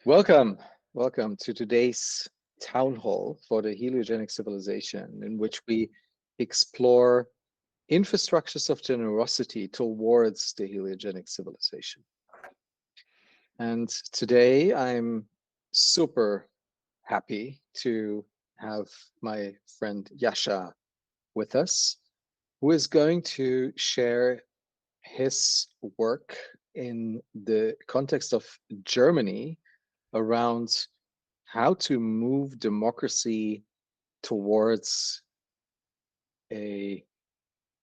Welcome, welcome to today's town hall for the Heliogenic Civilization, in which we explore infrastructures of generosity towards the Heliogenic Civilization. And today I'm super happy to have my friend Yasha with us, who is going to share his work in the context of Germany around how to move democracy towards a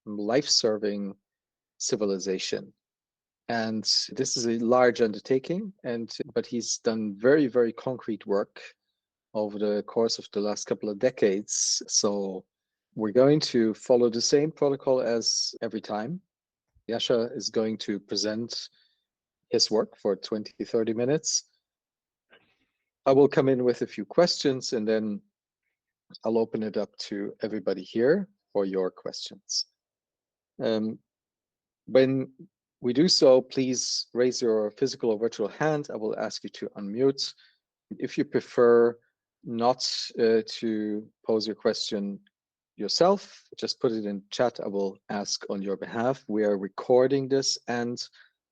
life-serving civilization. And this is a large undertaking, but he's done very, very concrete work over the course of the last couple of decades. So we're going to follow the same protocol as every time. Yasha is going to present his work for 20, 30 minutes. I will come in with a few questions, and then I'll open it up to everybody here for your questions. When we do so, please raise your physical or virtual hand. I will ask you to unmute. If you prefer not to pose your question yourself, just put it in chat. I will ask on your behalf. We are recording this and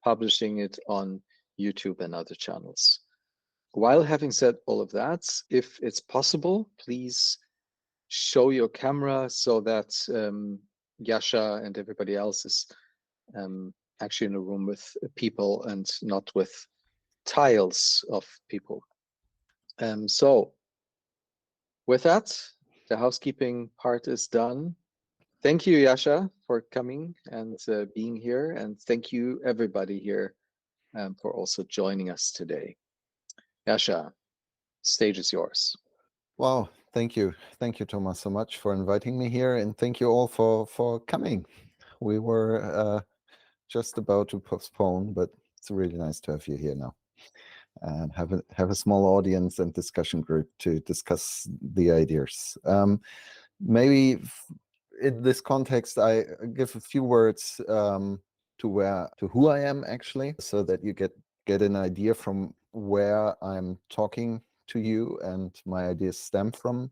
publishing it on YouTube and other channels. While having said all of that, if it's possible, please show your camera so that Yasha and everybody else is actually in a room with people and not with tiles of people. So with that, the housekeeping part is done. Thank you, Yasha, for coming and being here. And thank you, everybody here, for also joining us today. Yasha, stage is yours. Wow, thank you. Thank you, Thomas, so much for inviting me here. And thank you all for coming. We were just about to postpone, but it's really nice to have you here now and have a small audience and discussion group to discuss the ideas. Maybe in this context, I give a few words to who I am actually, so that you get an idea from where I'm talking to you and my ideas stem from.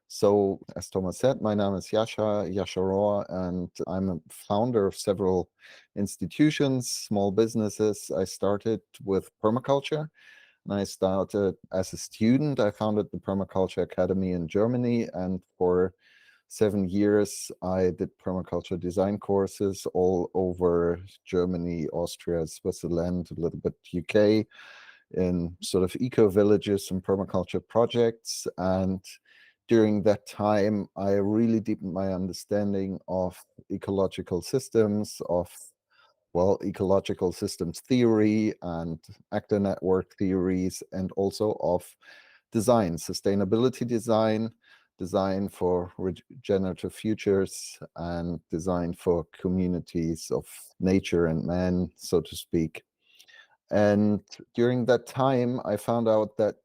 So, as Thomas said, my name is Yasha Rohr, and I'm a founder of several institutions, small businesses. I started with permaculture, and I started as a student. I founded the Permaculture Academy in Germany, and for 7 years, I did permaculture design courses all over Germany, Austria, Switzerland, a little bit UK, in sort of eco-villages and permaculture projects. And during that time, I really deepened my understanding of ecological systems, of, well, ecological systems theory and actor network theories, and also of design, sustainability design, design for regenerative futures, and design for communities of nature and man, so to speak. And during that time, I found out that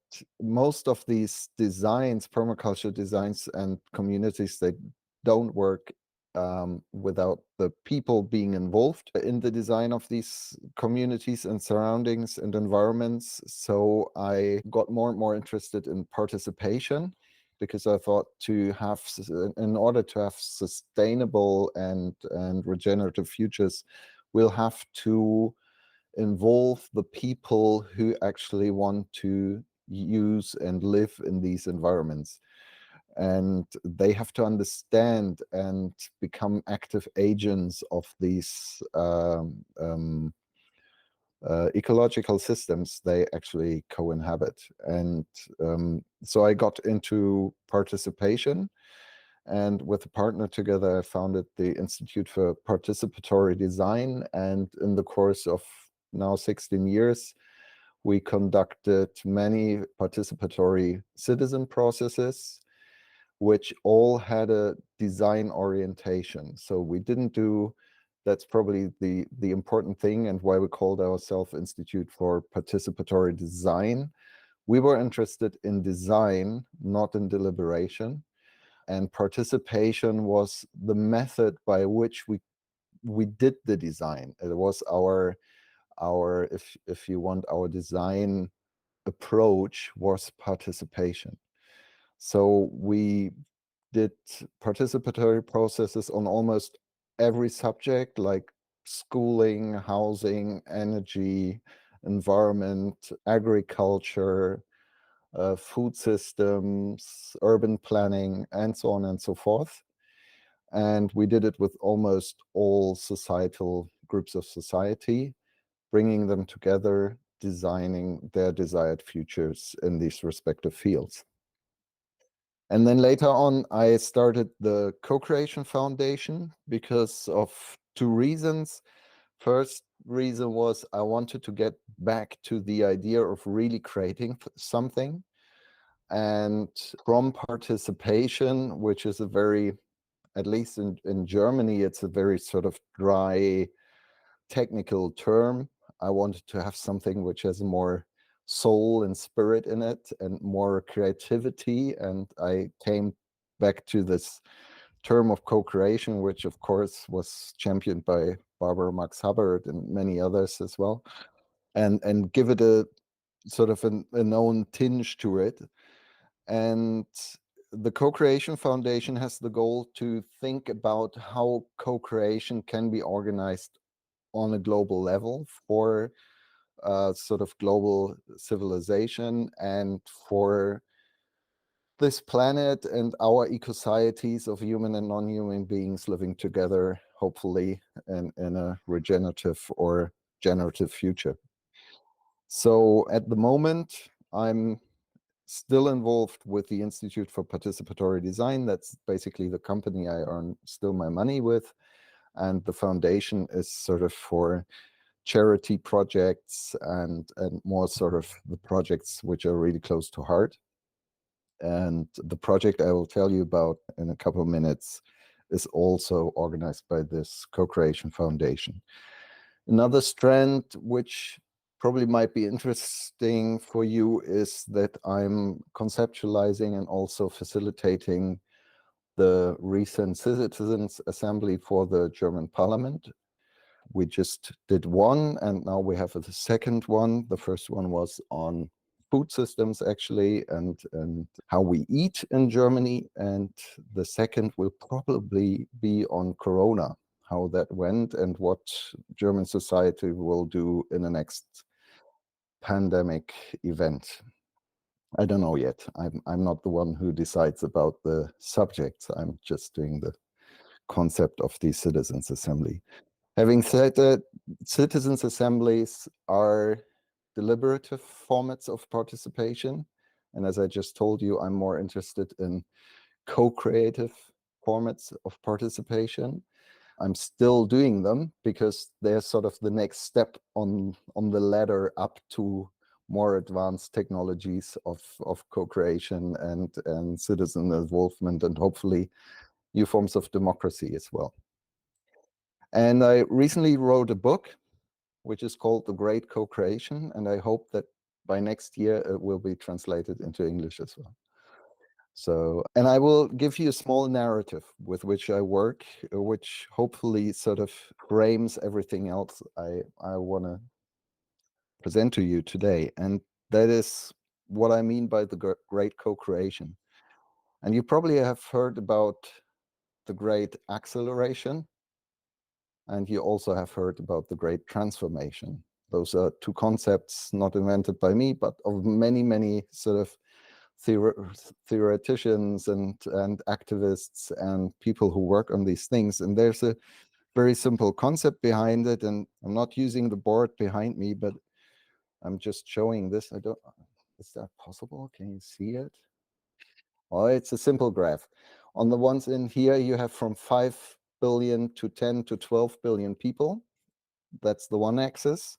most of these designs, permaculture designs and communities, they don't work without the people being involved in the design of these communities and surroundings and environments. So I got more and more interested in participation, because I thought in order to have sustainable and regenerative futures, we'll have to involve the people who actually want to use and live in these environments. And they have to understand and become active agents of these ecological systems they actually co-inhabit. And so I got into participation, and with a partner together, I founded the Institute for Participatory Design. And in the course of now 16 years, we conducted many participatory citizen processes, which all had a design orientation. So we didn't do, that's probably the important thing, and why we called ourselves Institute for Participatory Design. We were interested in design, not in deliberation. And participation was the method by which we did the design. It was our if you want, our design approach was participation. So we did participatory processes on almost every subject, like schooling, housing, energy, environment, agriculture, food systems, urban planning, and so on and so forth. And we did it with almost all societal groups of society, bringing them together, designing their desired futures in these respective fields. And then later on, I started the Co-Creation Foundation because of two reasons. First reason was I wanted to get back to the idea of really creating something. And from participation, which is a very, at least in Germany, it's a very sort of dry technical term. I wanted to have something which has more soul and spirit in it and more creativity. And I came back to this term of co-creation, which of course was championed by Barbara Max Hubbard and many others as well, and give it a sort of a known tinge to it. And the Co-Creation Foundation has the goal to think about how co-creation can be organized on a global level for sort of global civilization and for this planet and our ecosieties of human and non-human beings living together, hopefully in a regenerative or generative future. So at the moment, I'm still involved with the Institute for Participatory Design. That's basically the company I earn still my money with. And the foundation is sort of for charity projects and more sort of the projects which are really close to heart. And the project I will tell you about in a couple of minutes is also organized by this Co-Creation Foundation. Another strand which probably might be interesting for you is that I'm conceptualizing and also facilitating the recent Citizens Assembly for the German Parliament. We just did one, and now we have the second one. The first one was on food systems, actually, and how we eat in Germany. And the second will probably be on Corona, how that went and what German society will do in the next pandemic event. I don't know yet. I'm not the one who decides about the subjects. I'm just doing the concept of the Citizens Assembly. Having said that, citizens' assemblies are deliberative formats of participation. And as I just told you, I'm more interested in co-creative formats of participation. I'm still doing them because they're sort of the next step on the ladder up to more advanced technologies of co-creation and citizen involvement and hopefully new forms of democracy as well. And I recently wrote a book, which is called The Great CoCreation, and I hope that by next year it will be translated into English as well. So, and I will give you a small narrative with which I work, which hopefully sort of frames everything else I want to present to you today. And that is what I mean by the Great CoCreation. And you probably have heard about the Great Acceleration. And you also have heard about the Great Transformation. Those are two concepts not invented by me, but of many, many sort of theoreticians and activists and people who work on these things. And there's a very simple concept behind it. And I'm not using the board behind me, but I'm just showing this. Is that possible? Can you see it? Well, it's a simple graph. On the ones in here, you have from 5 billion to 10 to 12 billion people. That's the one axis.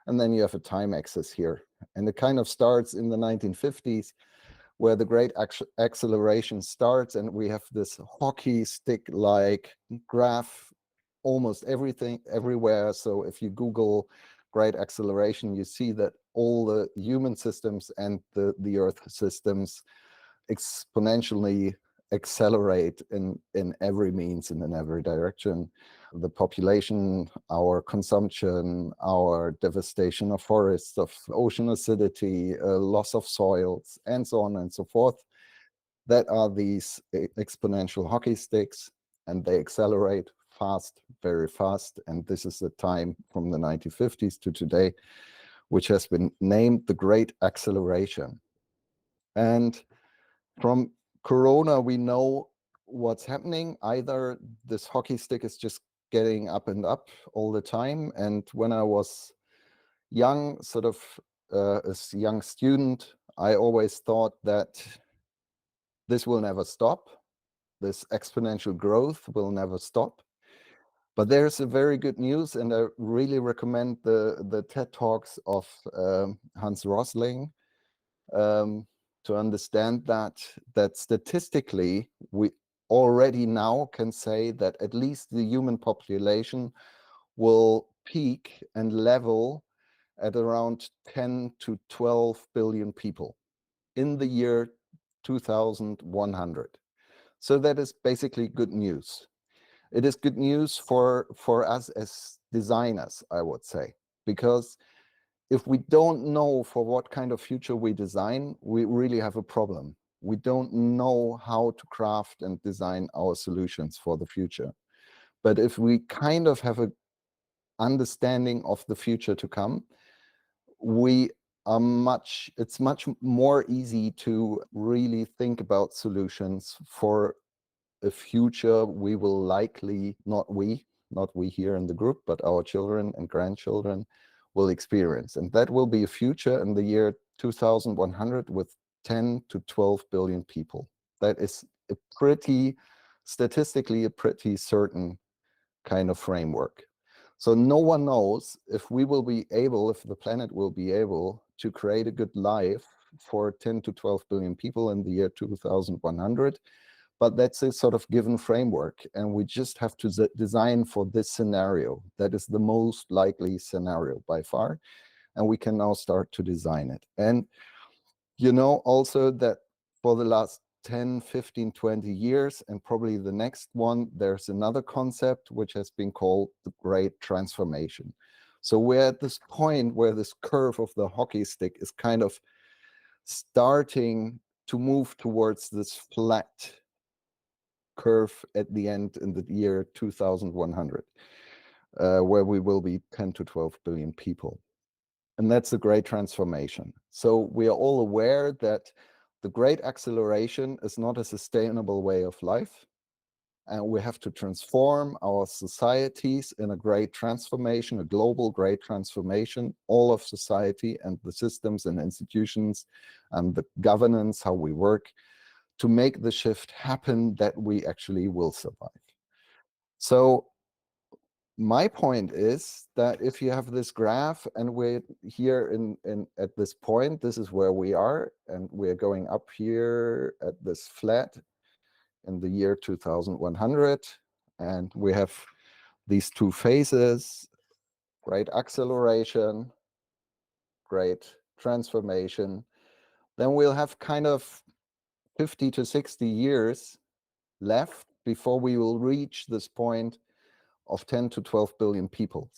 And then you have a time axis here. And it kind of starts in the 1950s, where the Great Acceleration starts, and we have this hockey stick-like graph almost everywhere. So if you Google Great Acceleration, you see that all the human systems and the Earth systems exponentially accelerate in every means and in every direction. the population, our consumption, our devastation of forests, of ocean acidity, loss of soils, and so on and so forth. That are these exponential hockey sticks, and they accelerate fast, very fast. And this is the time from the 1950s to today, which has been named the Great Acceleration. And from Corona, we know what's happening. Either this hockey stick is just getting up and up all the time. And when I was young, sort of as a young student, I always thought that this will never stop. This exponential growth will never stop. But there's a very good news, and I really recommend the TED Talks of Hans Rosling, to understand that statistically we already now can say that at least the human population will peak and level at around 10 to 12 billion people in the year 2100. So that is basically good news. It is good news for us as designers, I would say, because if we don't know for what kind of future we design, we really have a problem. We don't know how to craft and design our solutions for the future. But if we kind of have a understanding of the future to come, it's much more easy to really think about solutions for a future we will likely, not we here in the group, but our children and grandchildren will experience. And that will be a future in the year 2100 with 10 to 12 billion people. That is a pretty, statistically, a pretty certain kind of framework. So no one knows if we will be able, if the planet will be able to create a good life for 10 to 12 billion people in the year 2100. But that's a sort of given framework, and we just have to design for this scenario. That is the most likely scenario by far, and we can now start to design it. And you know also that for the last 10, 15, 20 years, and probably the next one, there's another concept which has been called the Great Transformation. So we're at this point where this curve of the hockey stick is kind of starting to move towards this flat curve at the end in the year 2100, where we will be 10 to 12 billion people. And that's a great transformation. So we are all aware that the great acceleration is not a sustainable way of life. And we have to transform our societies in a great transformation, a global great transformation, all of society and the systems and institutions and the governance, how we work, to make the shift happen that we actually will survive. So my point is that if you have this graph and we're here at this point, this is where we are, and we're going up here at this flat in the year 2100, and we have these two phases, great acceleration, great transformation. Then we'll have kind of 50 to 60 years left before we will reach this point of 10 to 12 billion people.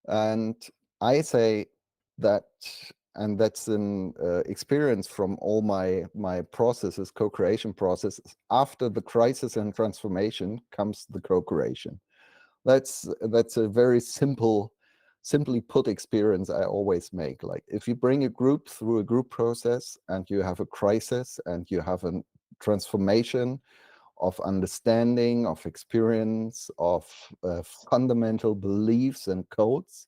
And I say that, and that's an experience from all my processes, co-creation processes. After the crisis and transformation comes the co-creation. That's a very simply put experience I always make. Like if you bring a group through a group process and you have a crisis and you have a transformation of understanding, of experience, of fundamental beliefs and codes,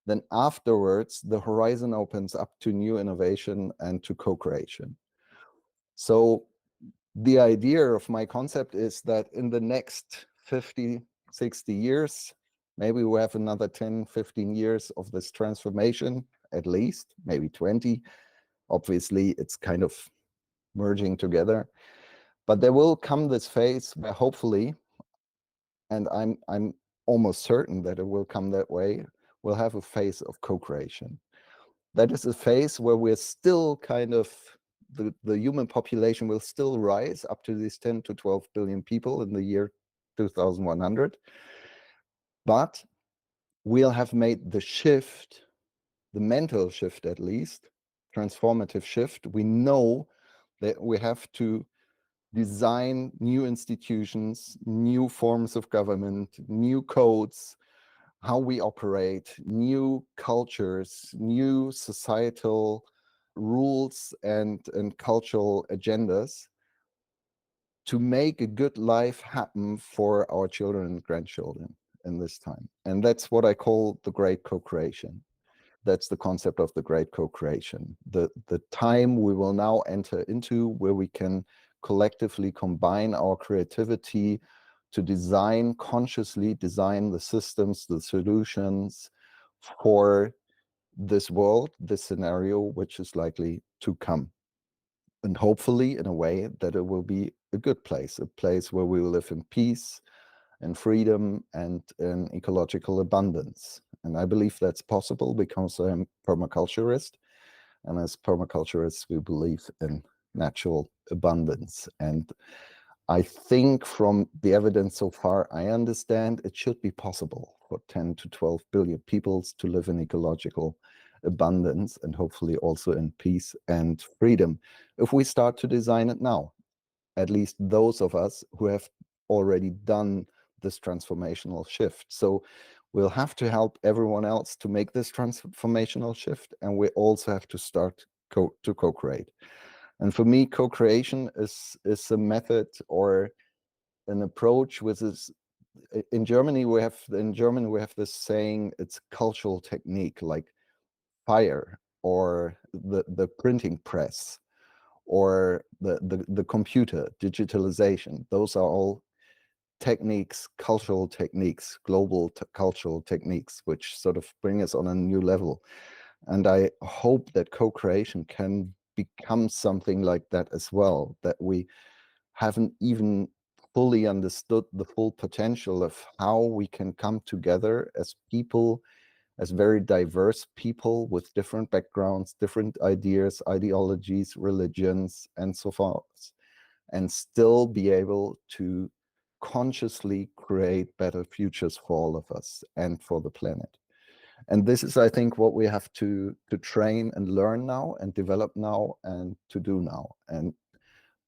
then afterwards the horizon opens up to new innovation and to co-creation. So the idea of my concept is that in the next 50, 60 years, maybe we have another 10, 15 years of this transformation, at least, maybe 20. Obviously, it's kind of merging together. But there will come this phase where hopefully, and I'm almost certain that it will come that way, we'll have a phase of co-creation. That is a phase where we're still kind of, the human population will still rise up to these 10 to 12 billion people in the year 2100. But we'll have made the shift, the mental shift at least, transformative shift. We know that we have to design new institutions, new forms of government, new codes, how we operate, new cultures, new societal rules and cultural agendas to make a good life happen for our children and grandchildren in this time. And that's what I call the Great CoCreation. That's the concept of the Great CoCreation. The time we will now enter into where we can collectively combine our creativity to design, consciously design the systems, the solutions for this world, this scenario, which is likely to come. And hopefully in a way that it will be a good place, a place where we will live in peace and freedom and in ecological abundance. And I believe that's possible because I'm permaculturist. And as permaculturists, we believe in natural abundance. And I think from the evidence so far, I understand it should be possible for 10 to 12 billion peoples to live in ecological abundance and hopefully also in peace and freedom if we start to design it now. At least those of us who have already done this transformational shift. So we'll have to help everyone else to make this transformational shift, and we also have to start to co-create. And for me, co-creation is a method or an approach which is in Germany we have this saying, it's cultural technique, like fire or the printing press or the computer, digitalization. Those are all techniques, cultural techniques, global cultural techniques, which sort of bring us on a new level. And I hope that co-creation can become something like that as well, that we haven't even fully understood the full potential of how we can come together as people, as very diverse people with different backgrounds, different ideas, ideologies, religions, and so forth, and still be able to consciously create better futures for all of us and for the planet. And this is, I think, what we have to train and learn now and develop now and to do now. And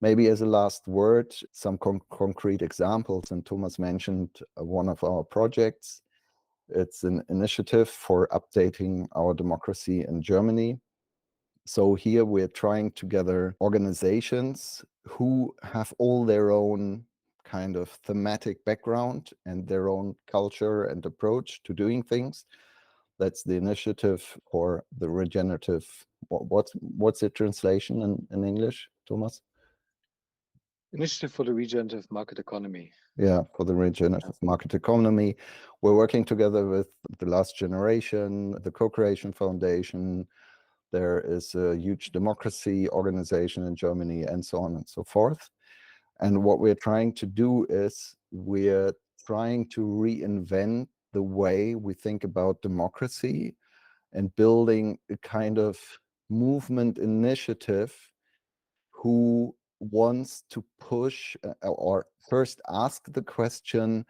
maybe as a last word, some concrete examples. And Thomas mentioned one of our projects. It's an initiative for updating our democracy in Germany. So here we're trying to gather organizations who have all their own kind of thematic background and their own culture and approach to doing things. That's the initiative for the regenerative. What's the translation in English, Thomas? Initiative for the Regenerative Market Economy. Yeah, for the regenerative market economy. We're working together with the Last Generation, the CoCreation Foundation. There is a huge democracy organization in Germany, and so on and so forth. And what we're trying to do is we're trying to reinvent the way we think about democracy and building a kind of movement initiative who wants to push or first ask the question,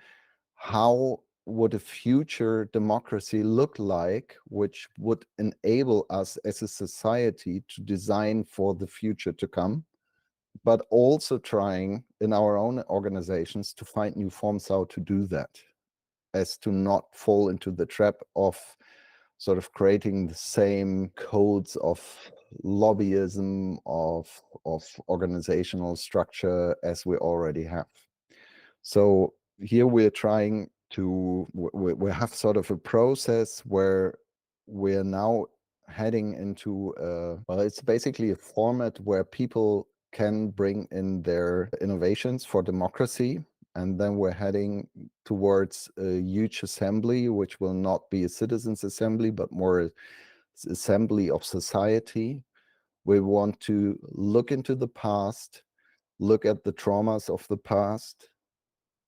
how would a future democracy look like, which would enable us as a society to design for the future to come, but also trying in our own organizations to find new forms how to do that, as to not fall into the trap of sort of creating the same codes of lobbyism, of organizational structure as we already have. So here we're trying to, we have sort of a process where we're now heading into, well, it's basically a format where people can bring in their innovations for democracy. And then we're heading towards a huge assembly, which will not be a citizens' assembly, but more an assembly of society. We want to look into the past, look at the traumas of the past,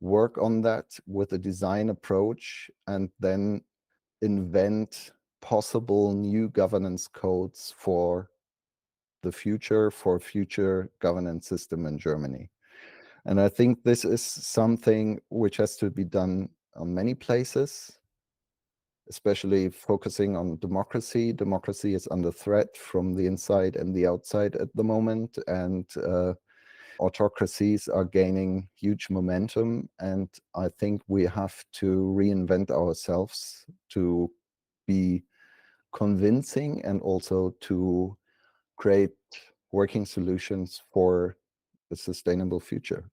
work on that with a design approach, and then invent possible new governance codes for the future, for future governance system in Germany. And I think this is something which has to be done many places, especially focusing on democracy. Democracy is under threat from the inside and the outside at the moment, and autocracies are gaining huge momentum. And I think we have to reinvent ourselves to be convincing and also to create working solutions for a sustainable future.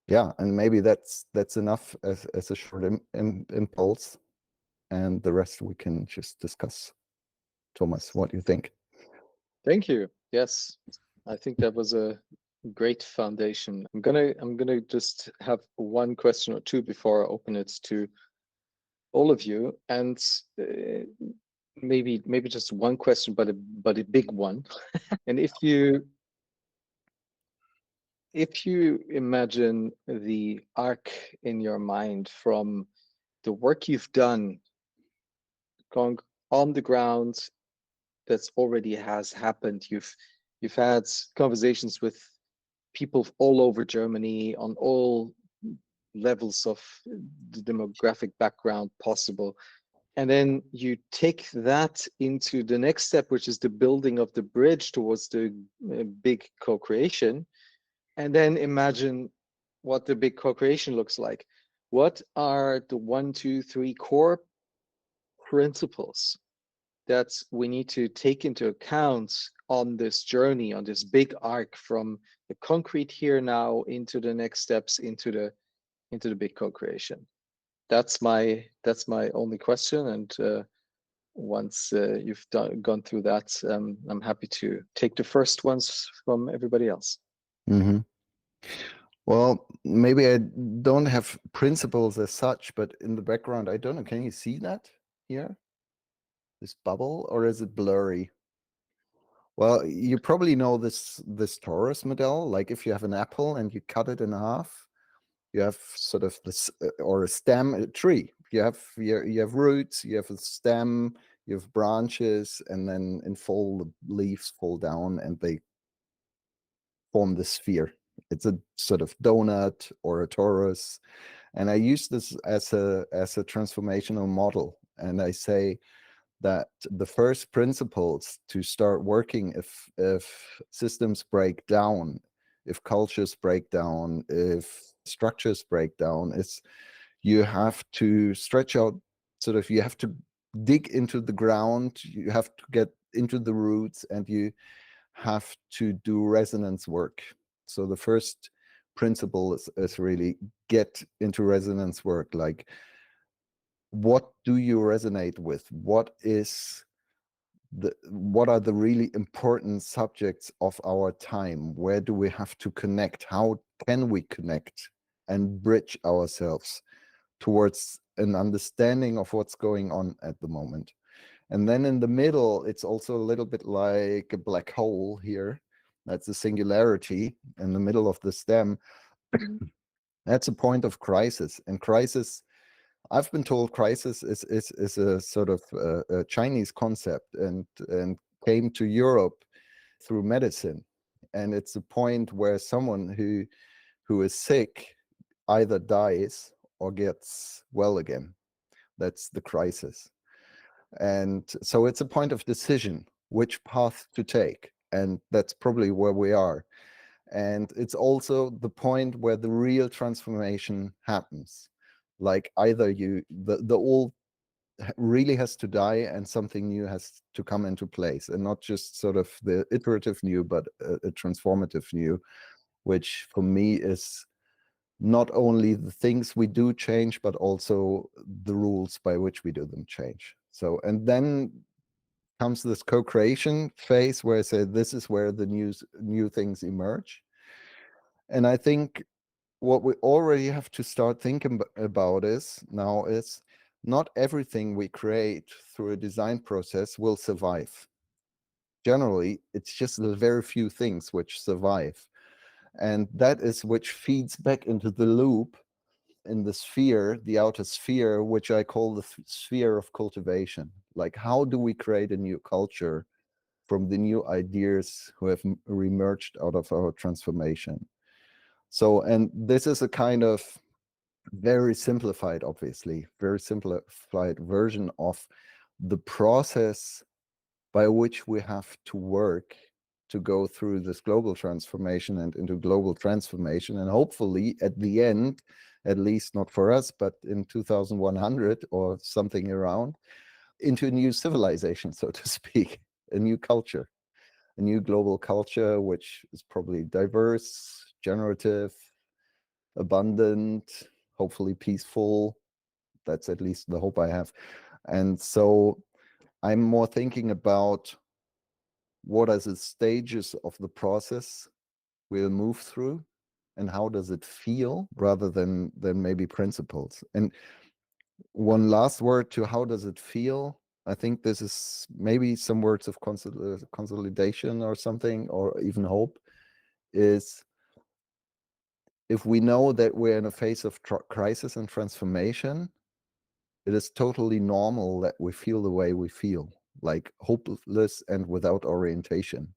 Yeah, and maybe that's enough as a short impulse, and the rest we can just discuss. Thomas, what do you think? Thank you. Yes, I think that was a great foundation. I'm gonna just have one question or two before I open it to all of you, and maybe just one question, but a big one. And if you imagine the arc in your mind from the work you've done, going on the ground, that's already has happened. You've had conversations with people all over Germany on all levels of the demographic background possible. And then you take that into the next step, which is the building of the bridge towards the big co-creation. And then imagine what the big co-creation looks like. What are the 1, 2, 3 core principles that we need to take into account on this journey, on this big arc from the concrete here now into the next steps into the big co-creation? That's my only question. And once you've gone through that, I'm happy to take the first ones from everybody else. Mm-hmm. Well, maybe I don't have principles as such, but in the background, I don't know. Can you see that here? This bubble, or is it blurry? Well, you probably know this torus model. Like if you have an apple and you cut it in half, you have sort of this or a stem, a tree. You have roots, you have a stem, you have branches, and then in fall the leaves fall down and they form the sphere. It's a sort of donut or a torus. And I use this as a transformational model. And I say that the first principles to start working if systems break down, if cultures break down, if structures break down, is you have to stretch out, sort of you have to dig into the ground, you have to get into the roots, and you have to do resonance work. So the first principle is really get into resonance work. Like, what do you resonate with? What are the really important subjects of our time? Where do we have to connect? How can we connect and bridge ourselves towards an understanding of what's going on at the moment? And then in the middle, it's also a little bit like a black hole here. That's a singularity in the middle of the stem. That's a point of crisis. And crisis, I've been told crisis is a sort of a Chinese concept and came to Europe through medicine. And it's a point where someone who is sick either dies or gets well again. That's the crisis. And so it's a point of decision, which path to take. And that's probably where we are. And it's also the point where the real transformation happens. Like either the old really has to die and something new has to come into place, and not just sort of the iterative new, but a transformative new, which for me is not only the things we do change, but also the rules by which we do them change. So, and then comes this co-creation phase where I say this is where the new things emerge. And I think what we already have to start thinking about is not everything we create through a design process will survive. Generally, it's just the very few things which survive. And that is which feeds back into the loop in the sphere, the outer sphere, which I call the sphere of cultivation. Like, how do we create a new culture from the new ideas who have remerged out of our transformation? So, and this is a kind of very simplified, obviously, very simplified version of the process by which we have to work to go through this global transformation and into global transformation. And hopefully at the end, at least not for us, but in 2100 or something around, into a new civilization, so to speak, a new culture, a new global culture, which is probably diverse, generative, abundant, hopefully peaceful. That's at least the hope I have. And so I'm more thinking about what are the stages of the process we'll move through and how does it feel rather than maybe principles. And one last word to how does it feel. I think this is maybe some words of consolidation or something, or even hope, is if we know that we're in a phase of crisis and transformation, it is totally normal that we feel the way we feel, like hopeless and without orientation.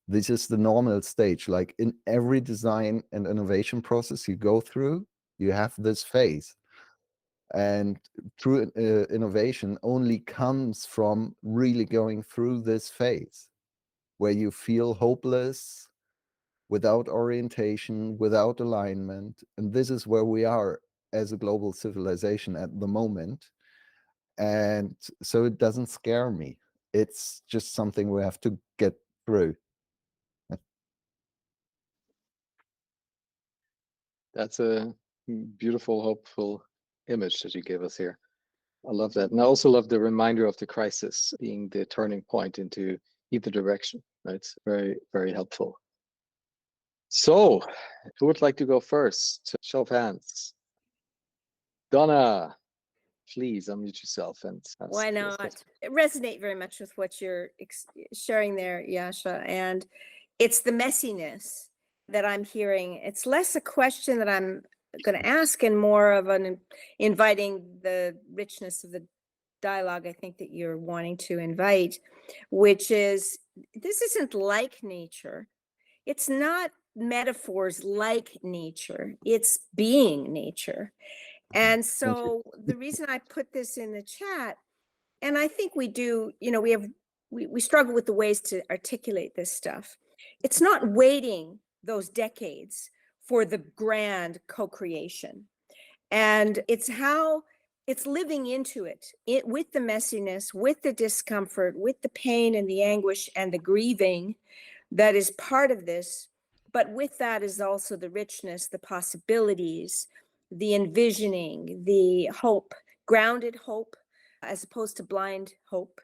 This is the normal stage. Like in every design and innovation process you go through, you have this phase. And true innovation only comes from really going through this phase where you feel hopeless, without orientation, without alignment. And this is where we are as a global civilization at the moment. And so it doesn't scare me. It's just something we have to get through. That's a beautiful, hopeful image that you gave us here. I love that. And I also love the reminder of the crisis being the turning point into either direction. Right? It's very, very helpful. So, who would like to go first? Show of hands. Donna, please unmute yourself and ask. Why not? It resonate very much with what you're sharing there, Yasha. And it's the messiness that I'm hearing. It's less a question that I'm going to ask and more of an inviting the richness of the dialogue I think that you're wanting to invite, which is this isn't like nature. It's not metaphors like nature. It's being nature. And so the reason I put this in the chat, and I think we do, we struggle with the ways to articulate this stuff. It's not waiting those decades for the grand co-creation. And it's how it's living into it with the messiness, with the discomfort, with the pain and the anguish and the grieving that is part of this. But with that is also the richness, the possibilities, the envisioning, the hope, grounded hope, as opposed to blind hope.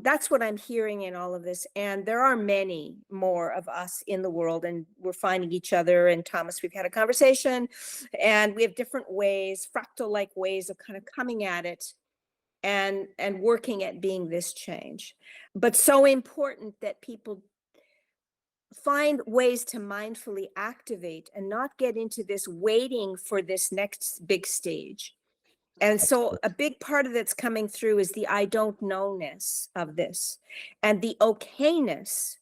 That's what I'm hearing in all of this. And there are many more of us in the world, and we're finding each other. And Thomas, we've had a conversation, and we have different ways, fractal-like ways of kind of coming at it and working at being this change. But so important that people find ways to mindfully activate and not get into this waiting for this next big stage. And so a big part of that's coming through is the I don't know-ness of this and the okayness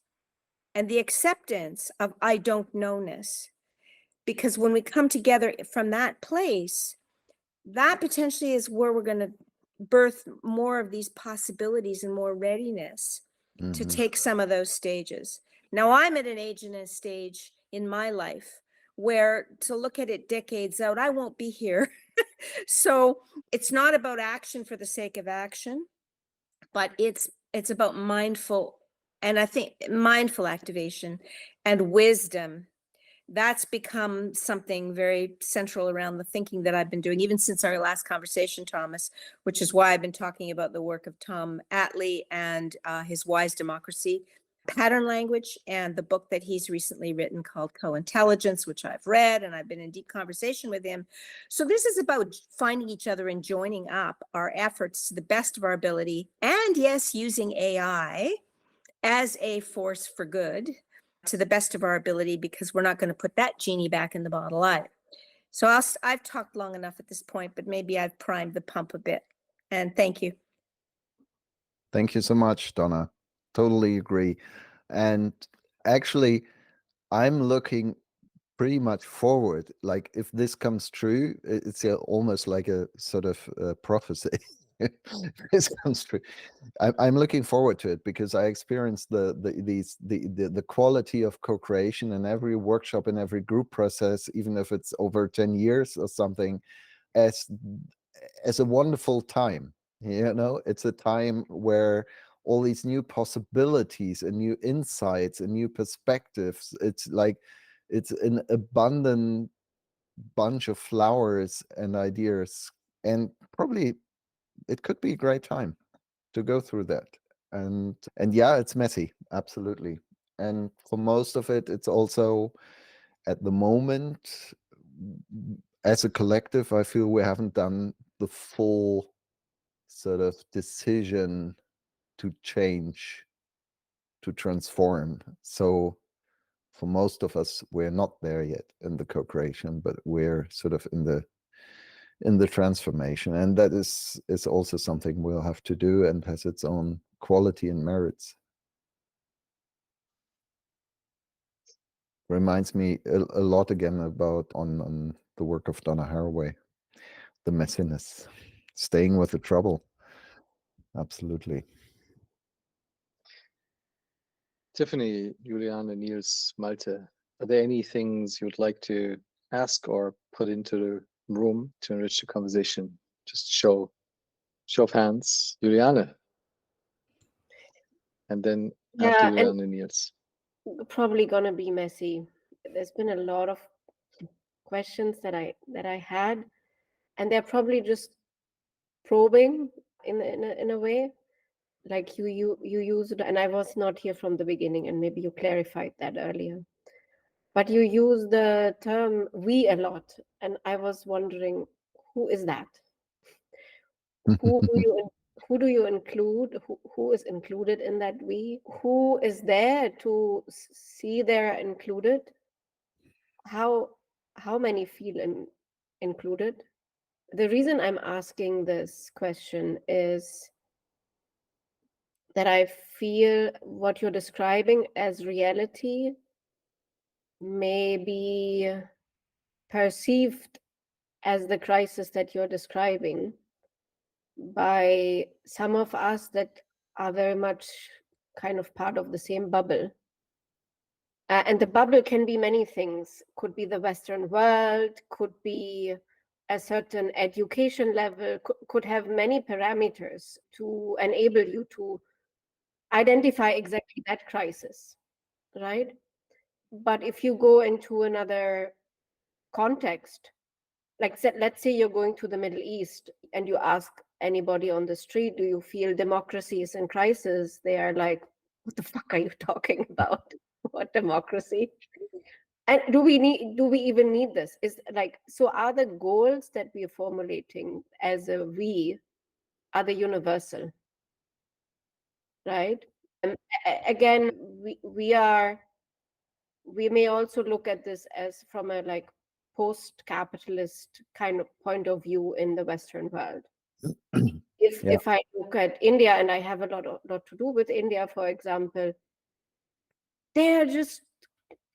and the acceptance of I don't know-ness. Because when we come together from that place, that potentially is where we're going to birth more of these possibilities and more readiness to take some of those stages. Now, I'm at an age and a stage in my life where to look at it decades out, I won't be here. So it's not about action for the sake of action, but it's about mindful, and I think mindful activation and wisdom. That's become something very central around the thinking that I've been doing, even since our last conversation, Thomas, which is why I've been talking about the work of Tom Attlee and his Wise Democracy pattern language, and the book that he's recently written called Co-Intelligence, which I've read, and I've been in deep conversation with him. So this is about finding each other and joining up our efforts to the best of our ability, and yes, using AI as a force for good to the best of our ability, because we're not going to put that genie back in the bottle either. So I've talked long enough at this point, but maybe I've primed the pump a bit. And thank you. Thank you so much, Donna. Totally agree. And actually, I'm looking pretty much forward. Like if this comes true, it's almost like a sort of prophecy. If this comes true, I'm looking forward to it, because I experienced the quality of co-creation in every workshop, in every group process, even if it's over 10 years or something, as a wonderful time. You know, it's a time where all these new possibilities and new insights and new perspectives, it's like it's an abundant bunch of flowers and ideas, and probably it could be a great time to go through that. And yeah, it's messy, absolutely. And for most of it, it's also, at the moment, as a collective, I feel we haven't done the full sort of decision to change, to transform. So for most of us, we're not there yet in the co-creation, but we're sort of in the transformation, and that is also something we'll have to do, and has its own quality and merits. Reminds me a lot again about on the work of Donna Haraway, the messiness, staying with the trouble. Absolutely. Tiffany, Juliane, Niels, Malte, are there any things you'd like to ask or put into the room to enrich the conversation? Just show of hands. Juliane, and then after Yeah, and Juliane, Niels. probably gonna be messy. There's been a lot of questions that I had, and they're probably just probing in a way. Like you used, and I was not here from the beginning, and maybe you clarified that earlier. But you use the term "we" a lot, and I was wondering, who is that? Who do you who do you include? Who is included in that "we"? Who is there to see they're included? How many feel included? The reason I'm asking this question is that I feel what you're describing as reality may be perceived as the crisis that you're describing by some of us that are very much kind of part of the same bubble. And the bubble can be many things. Could be the Western world, could be a certain education level, could have many parameters to enable you to identify exactly that crisis, right? But if you go into another context, like let's say you're going to the Middle East and you ask anybody on the street, do you feel democracy is in crisis? They are like, what the fuck are you talking about? What democracy? And do we even need this? Is like, so are the goals that we are formulating as a we, are they universal? Right? Again, we may also look at this as from a like post-capitalist kind of point of view in the Western world. If I look at India, and I have a lot to do with India, for example, they are just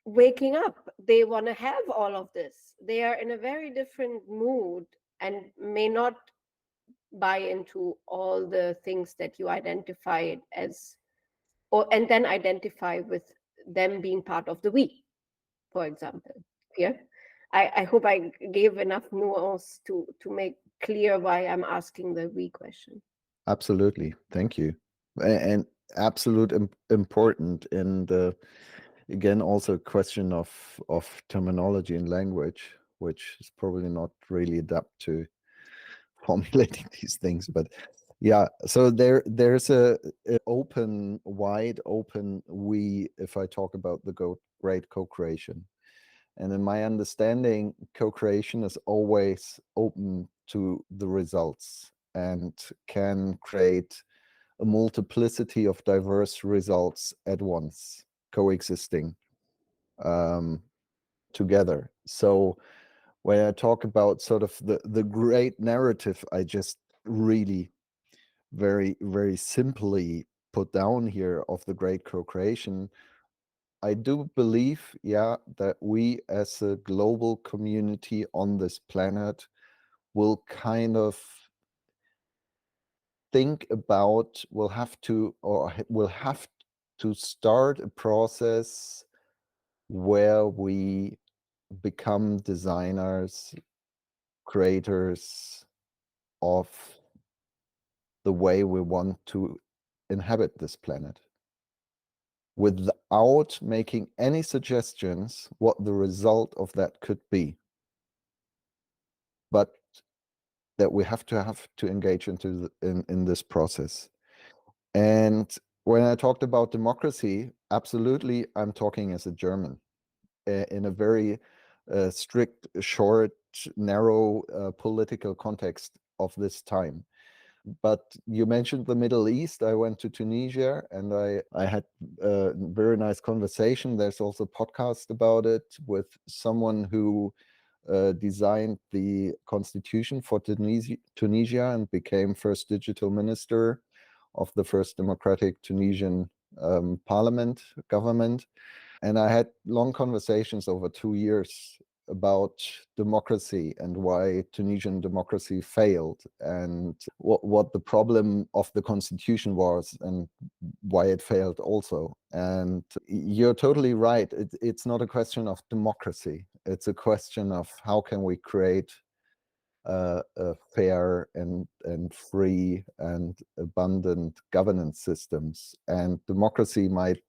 waking up. They want to have all of this. They are in a very different mood and may not buy into all the things that you identified as, and then identify with them being part of the we, for example. Yeah. I hope I gave enough nuance to make clear why I'm asking the we question. Absolutely. Thank you. And absolute important. And again, also a question of terminology and language, which is probably not really adapt to formulating these things. But yeah, so there's a open, wide open we, if I talk about the great co-creation. And in my understanding, co-creation is always open to the results and can create a multiplicity of diverse results at once, coexisting together. So when I talk about sort of the great narrative, I just really very, very simply put down here of the great co-creation, I do believe, yeah, that we as a global community on this planet will kind of think about, will have to start a process where we become designers, creators of the way we want to inhabit this planet, without making any suggestions what the result of that could be. But that we have to engage into in this process. And when I talked about democracy, absolutely, I'm talking as a German in a very strict, short, narrow political context of this time. But you mentioned the Middle East. I went to Tunisia and I had a very nice conversation. There's also a podcast about it with someone who designed the constitution for Tunisia and became first digital minister of the first democratic Tunisian government. And I had long conversations over 2 years about democracy and why Tunisian democracy failed and what the problem of the constitution was and why it failed also. And you're totally right. It's not a question of democracy. It's a question of how can we create a fair and free and abundant governance systems. And democracy might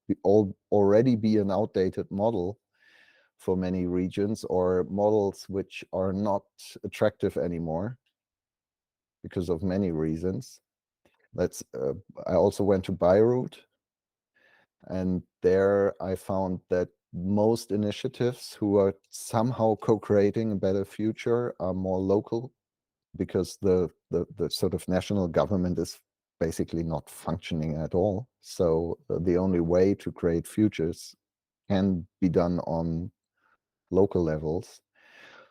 already be an outdated model for many regions, or models which are not attractive anymore because of many reasons. I also went to Beirut, and there I found that most initiatives who are somehow co-creating a better future are more local, because the sort of national government is basically not functioning at all. So the only way to create futures can be done on local levels.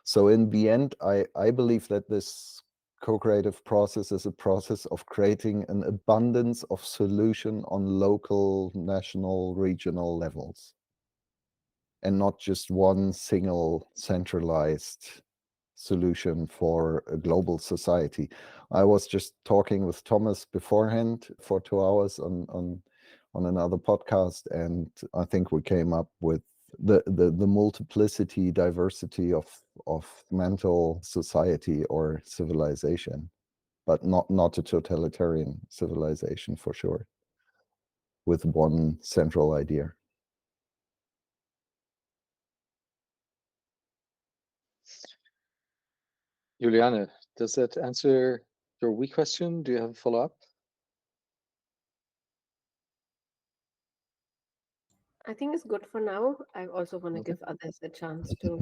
So in the end, I believe that this co-creative process is a process of creating an abundance of solution on local, national, regional levels, and not just one single centralized solution for a global society. I was just talking with Thomas beforehand for 2 hours on another podcast, and I think we came up with the multiplicity, diversity of mental society or civilization, but not a totalitarian civilization for sure, with one central idea. Juliane, does that answer your wee question? Do you have a follow-up? I think it's good for now. I also want to Okay. give others a chance to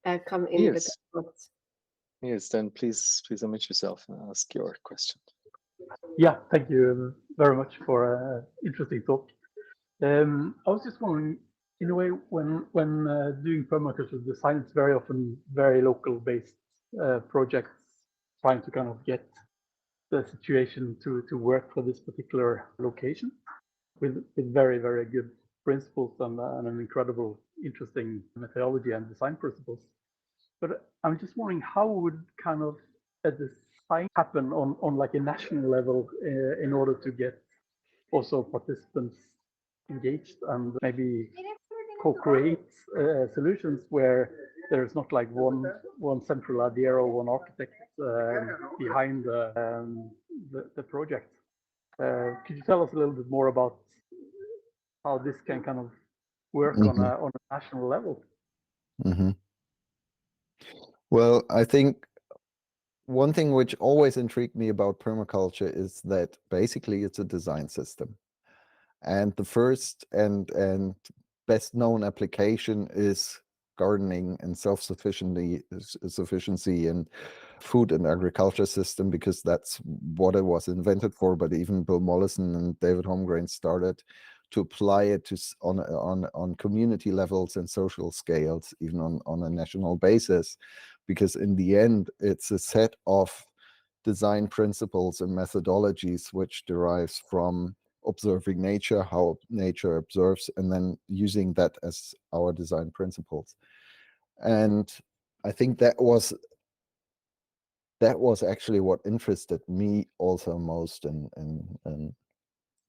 Yeah. come in with Yes. thoughts. Yes, then please unmute yourself and ask your question. Yeah, thank you very much for an interesting talk. I was just wondering, in a way, when doing permaculture design, it's very often very local based projects, trying to kind of get the situation to work for this particular location with very, very good principles and an incredible, interesting methodology and design principles. But I'm just wondering, how would kind of a design happen on like a national level in order to get also participants engaged and maybe co-create solutions where there's not like one central idea or one architect behind the project. Could you tell us a little bit more about how this can kind of work on a national level? Mm-hmm. Well, I think one thing which always intrigued me about permaculture is that basically it's a design system. And the first and best known application is gardening and self-sufficiency and food and agriculture system, because that's what it was invented for. But even Bill Mollison and David Holmgren started to apply it on community levels and social scales, even on a national basis, because in the end it's a set of design principles and methodologies which derives from observing nature, how nature observes, and then using that as our design principles. And I think that was actually what interested me also most in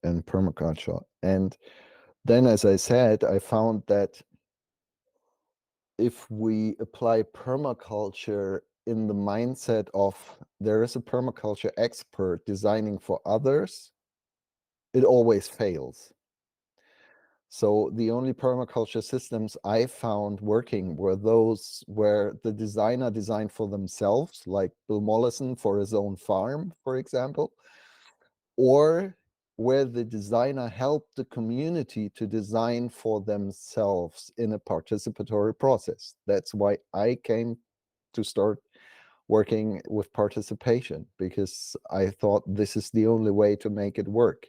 permaculture. And then, as I said, I found that if we apply permaculture in the mindset of there is a permaculture expert designing for others, it always fails. So the only permaculture systems I found working were those where the designer designed for themselves, like Bill Mollison for his own farm, for example, or where the designer helped the community to design for themselves in a participatory process. That's why I came to start working with participation, because I thought this is the only way to make it work.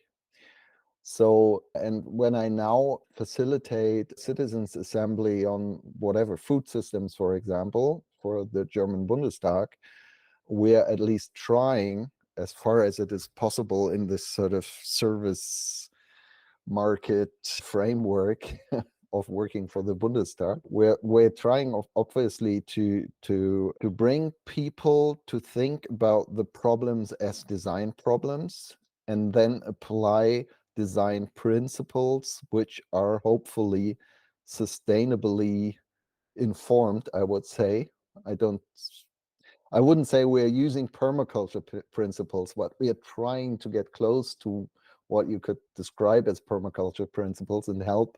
So, and when I now facilitate citizens' assembly on whatever food systems, for example, for the German Bundestag, we're at least trying, as far as it is possible in this sort of service market framework of working for the Bundestag, we're trying obviously to bring people to think about the problems as design problems, and then apply design principles which are hopefully sustainably informed, I would say. I wouldn't say we're using permaculture principles, but we are trying to get close to what you could describe as permaculture principles and help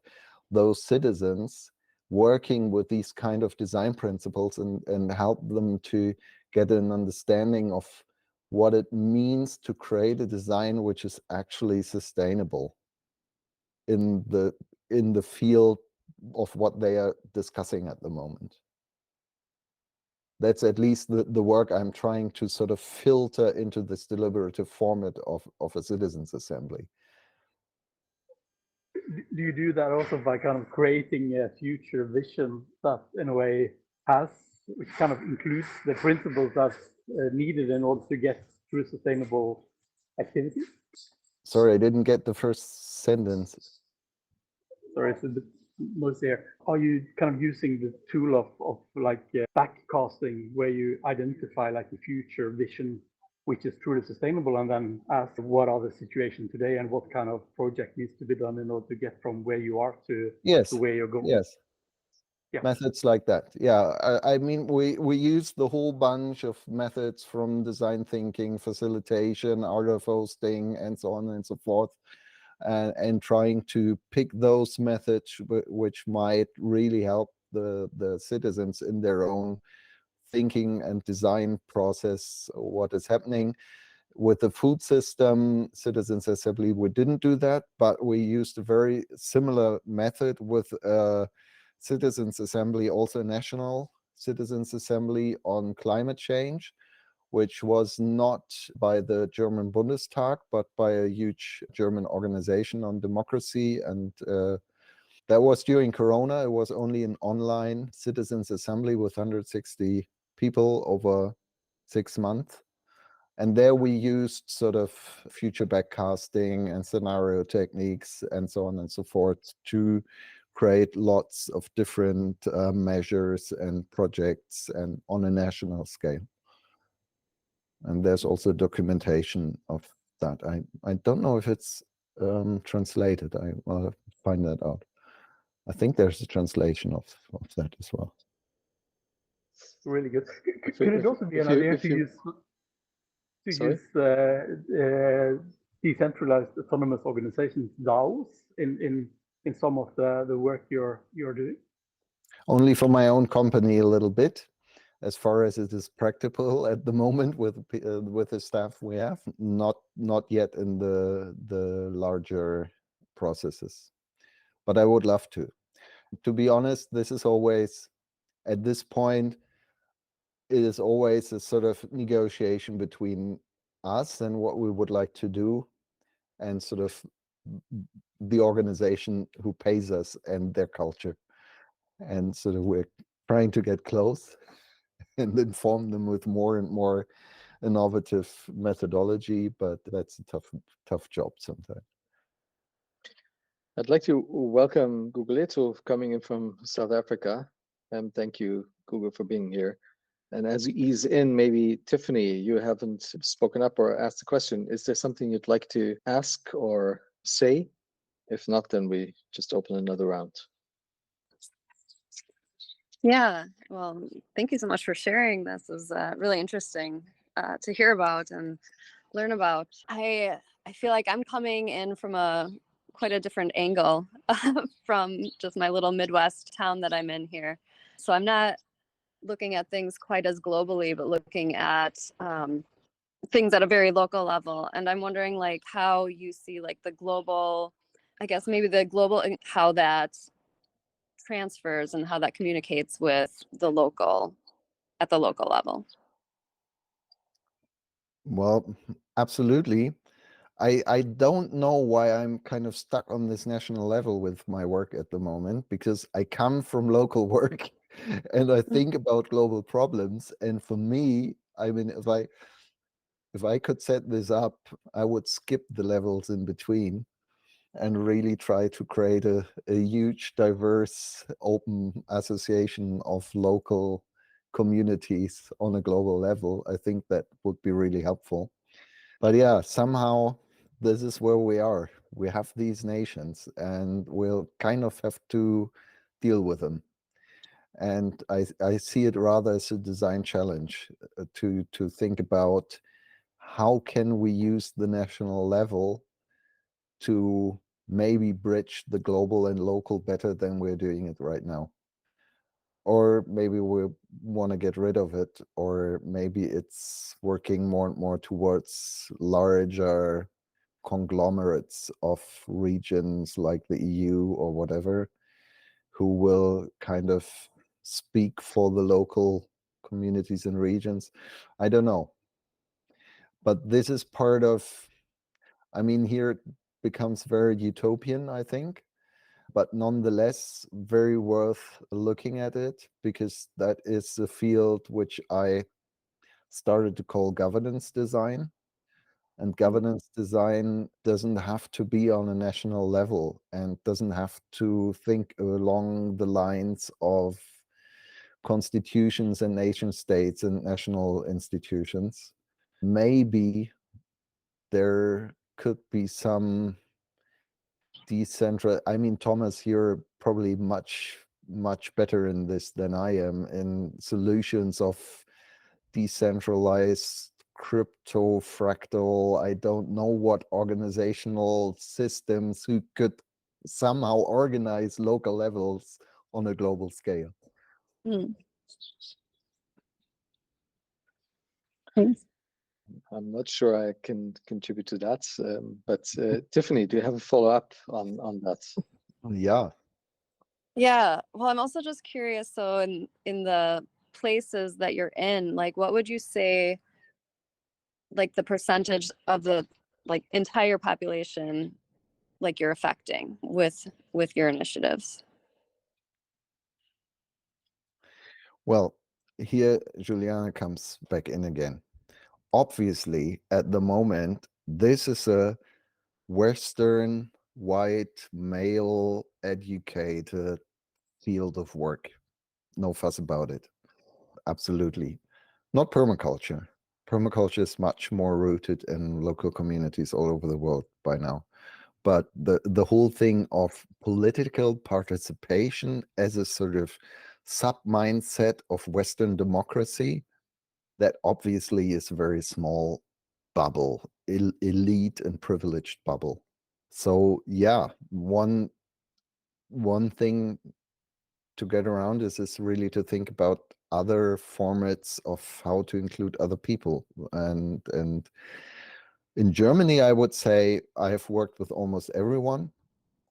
those citizens working with these kind of design principles and help them to get an understanding of what it means to create a design which is actually sustainable in the field of what they are discussing at the moment. That's at least the work I'm trying to sort of filter into this deliberative format of a citizens' assembly. Do you do that also by kind of creating a future vision that in a way which kind of includes the principles that's needed in order to get through sustainable activities? Sorry, I didn't get the first sentence. Sorry, it's a bit noisy here. Are you kind of using the tool of like backcasting, where you identify like the future vision which is truly sustainable, and then ask what are the situation today and what kind of project needs to be done in order to get from where you are to where you're going? Yes. Yeah. Methods like that. Yeah, I mean, we use the whole bunch of methods from design thinking, facilitation, art of hosting, and so on and so forth, and trying to pick those methods which might really help the citizens in their own thinking and design process, what is happening. With the food system citizens assembly, we didn't do that, but we used a very similar method with citizens assembly, also national citizens assembly on climate change, which was not by the German Bundestag, but by a huge German organization on democracy. And that was during Corona. It was only an online citizens assembly with 160 people over 6 months. And there we used sort of future backcasting and scenario techniques and so on and so forth to create lots of different measures and projects and on a national scale. And there's also documentation of that. I don't know if it's translated. I'll find that out. I think there's a translation of that as well. Really good. Could it also be an idea to use decentralized autonomous organizations, DAOs, in some of the work you're doing? Only for my own company a little bit, as far as it is practical at the moment with the staff we have. Not yet in the larger processes, but I would love to. To be honest, this is always, at this point, it is always a sort of negotiation between us and what we would like to do, and sort of the organization who pays us and their culture. And sort of we're trying to get close and inform them with more and more innovative methodology, but that's a tough job sometimes. I'd like to welcome Guguletu coming in from South Africa. And thank you, Google, for being here. And as you ease in, maybe Tiffany, you haven't spoken up or asked a question. Is there something you'd like to ask or say? If not, then we just open another round. Yeah, well, thank you so much for sharing. This was really interesting to hear about and learn about. I feel like I'm coming in from quite a different angle from just my little Midwest town that I'm in here. So I'm not looking at things quite as globally, but looking at things at a very local level. And I'm wondering like how you see like the global, I guess maybe the global, how that transfers and how that communicates with the local at the local level. Well, absolutely. I don't know why I'm kind of stuck on this national level with my work at the moment, because I come from local work and I think about global problems. And for me, I mean, if I could set this up, I would skip the levels in between and really try to create a huge, diverse, open association of local communities on a global level. I think that would be really helpful. But yeah, somehow this is where we are. We have these nations and we'll kind of have to deal with them. And I see it rather as a design challenge to think about how can we use the national level to maybe bridge the global and local better than we're doing it right now. Or maybe we want to get rid of it, or maybe it's working more and more towards larger conglomerates of regions like the EU or whatever, who will kind of speak for the local communities and regions. I don't know. But this is part of, I mean, here it becomes very utopian, I think, but nonetheless very worth looking at it, because that is a field which I started to call governance design. And governance design doesn't have to be on a national level and doesn't have to think along the lines of constitutions and nation states and national institutions. Maybe there could be some I mean, Thomas, you're probably much better in this than I am, in solutions of decentralized crypto fractal, I don't know what organizational systems who could somehow organize local levels on a global scale. Thanks. I'm not sure I can contribute to that, but Tiffany, do you have a follow-up on that? Yeah. Yeah, well, I'm also just curious, so in the places that you're in, like what would you say like the percentage of the like entire population like you're affecting with your initiatives? Well, here Juliana comes back in again. Obviously, at the moment, this is a Western, white, male, educated field of work. No fuss about it. Absolutely. Not permaculture. Permaculture is much more rooted in local communities all over the world by now. But the whole thing of political participation as a sort of sub-mindset of Western democracy, that obviously is a very small bubble, elite and privileged bubble. So yeah, one thing to get around is really to think about other formats of how to include other people. And in Germany, I would say I have worked with almost everyone,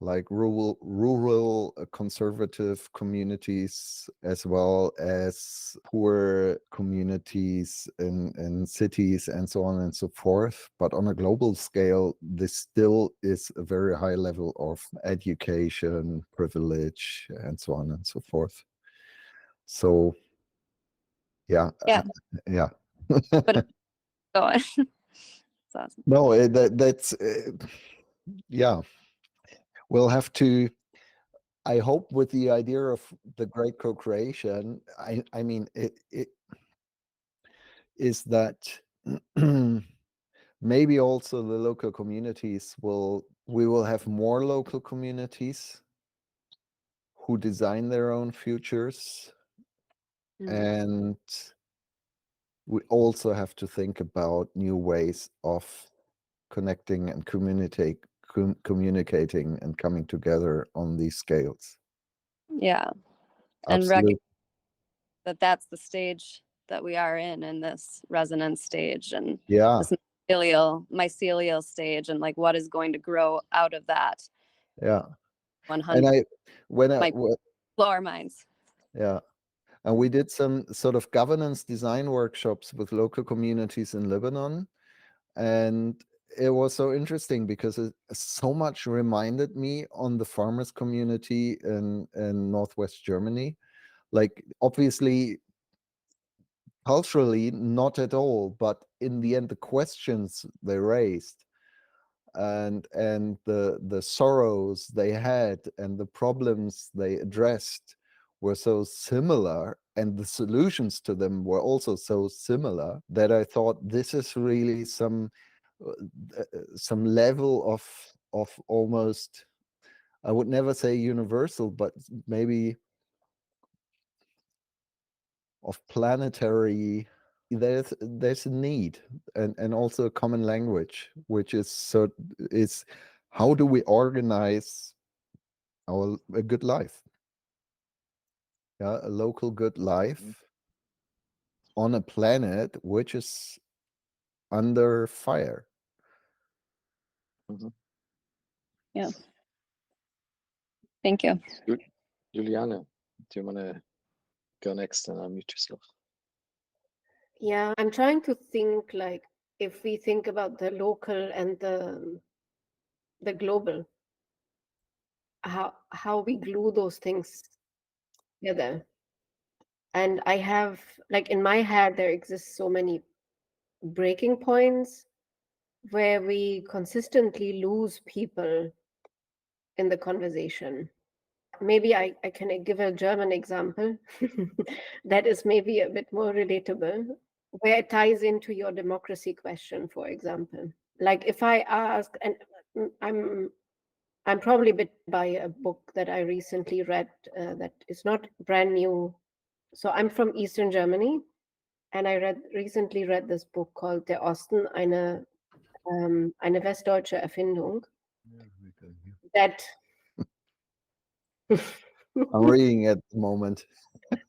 like rural conservative communities, as well as poor communities in cities and so on and so forth. But on a global scale, this still is a very high level of education, privilege, and so on and so forth. So yeah. Yeah. But go on. That's awesome. No, that's yeah. we'll have to, I hope with the idea of the Great CoCreation, I mean, it is that maybe also the local communities we will have more local communities who design their own futures. And we also have to think about new ways of connecting and communicating and coming together on these scales. Yeah. And Absolutely. that that's the stage that we are in this resonance stage, and Yeah. this mycelial stage, and like what is going to grow out of that. Yeah. 100 And blow our minds. yeah. And we did some sort of governance design workshops with local communities in Lebanon. And it was so interesting because it so much reminded me on the farmers community in Northwest Germany. Like, obviously, culturally, not at all, but in the end, the questions they raised and the sorrows they had and the problems they addressed were so similar, and the solutions to them were also so similar, that I thought this is really some level of almost, I would never say universal, but maybe of planetary. There's a need and also a common language, which is how do we organize a good life? Yeah, a local good life on a planet which is under fire. Yeah. Thank you. Juliana, do you want to go next and unmute yourself? Yeah, I'm trying to think, like, if we think about the local and the global, how we glue those things together. And I have, like, in my head, there exists so many breaking points where we consistently lose people in the conversation. Maybe I can give a German example that is maybe a bit more relatable, where it ties into your democracy question, for example. Like, if I ask, and I'm probably bit by a book that I recently read that is not brand new. So I'm from Eastern Germany, and I recently read this book called Der Osten, eine westdeutsche Erfindung. That I'm reading at the moment.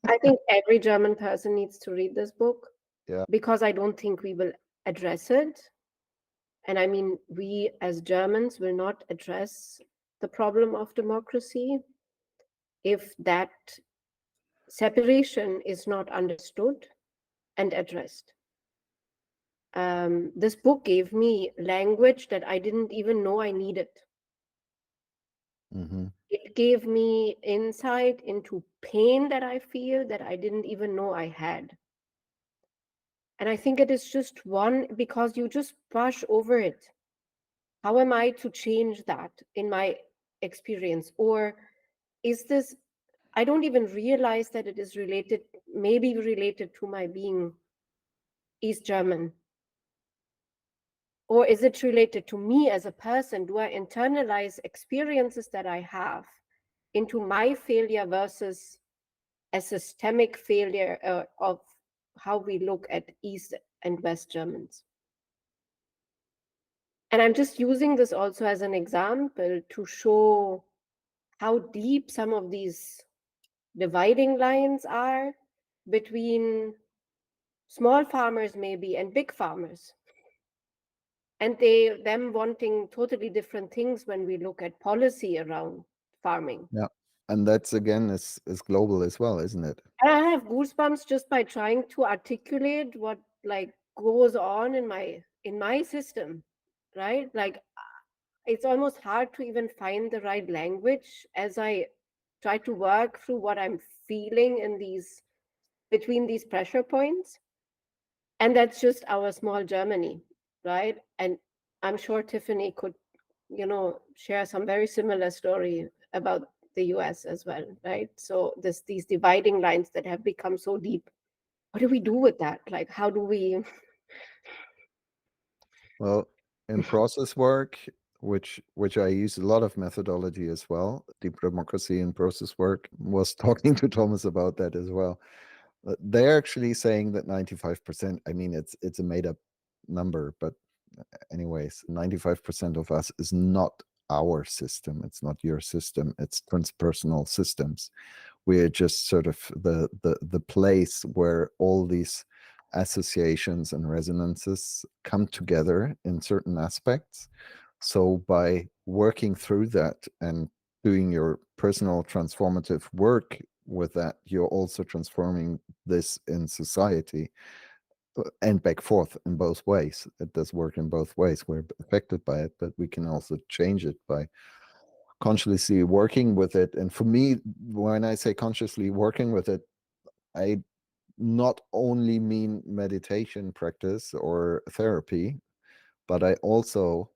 I think every German person needs to read this book. Yeah. Because I don't think we will address it. And I mean, we as Germans will not address the problem of democracy if that separation is not understood and addressed. This book gave me language that I didn't even know I needed. Mm-hmm. It gave me insight into pain that I feel that I didn't even know I had. And I think it is just one, because you just brush over it. How am I to change that in my experience? Or is this, I don't even realize that it is related, maybe related to my being East German. Or is it related to me as a person? Do I internalize experiences that I have into my failure versus a systemic failure of how we look at East and West Germans? And I'm just using this also as an example to show how deep some of these dividing lines are between small farmers maybe and big farmers. And them wanting totally different things when we look at policy around farming. Yeah. And that's, again, is global as well, isn't it? And I have goosebumps just by trying to articulate what like goes on in my system, right? Like, it's almost hard to even find the right language as I try to work through what I'm feeling in between these pressure points. And that's just our small Germany, right? And I'm sure Tiffany could share some very similar story about the US as well, right? So these dividing lines that have become so deep. What do we do with that? Like, how do we? Well, in process work, which I use a lot of methodology as well, deep democracy in process work, was talking to Thomas about that as well. They're actually saying that 95%, I mean, it's a made up number, but anyways, 95% of us is not our system. It's not your system. It's transpersonal systems. We're just sort of the place where all these associations and resonances come together in certain aspects. So by working through that and doing your personal transformative work with that, you're also transforming this in society, and back forth in both ways. It does work in both ways. We're affected by it, but we can also change it by consciously working with it. And for me, when I say consciously working with it, I not only mean meditation practice or therapy, but I also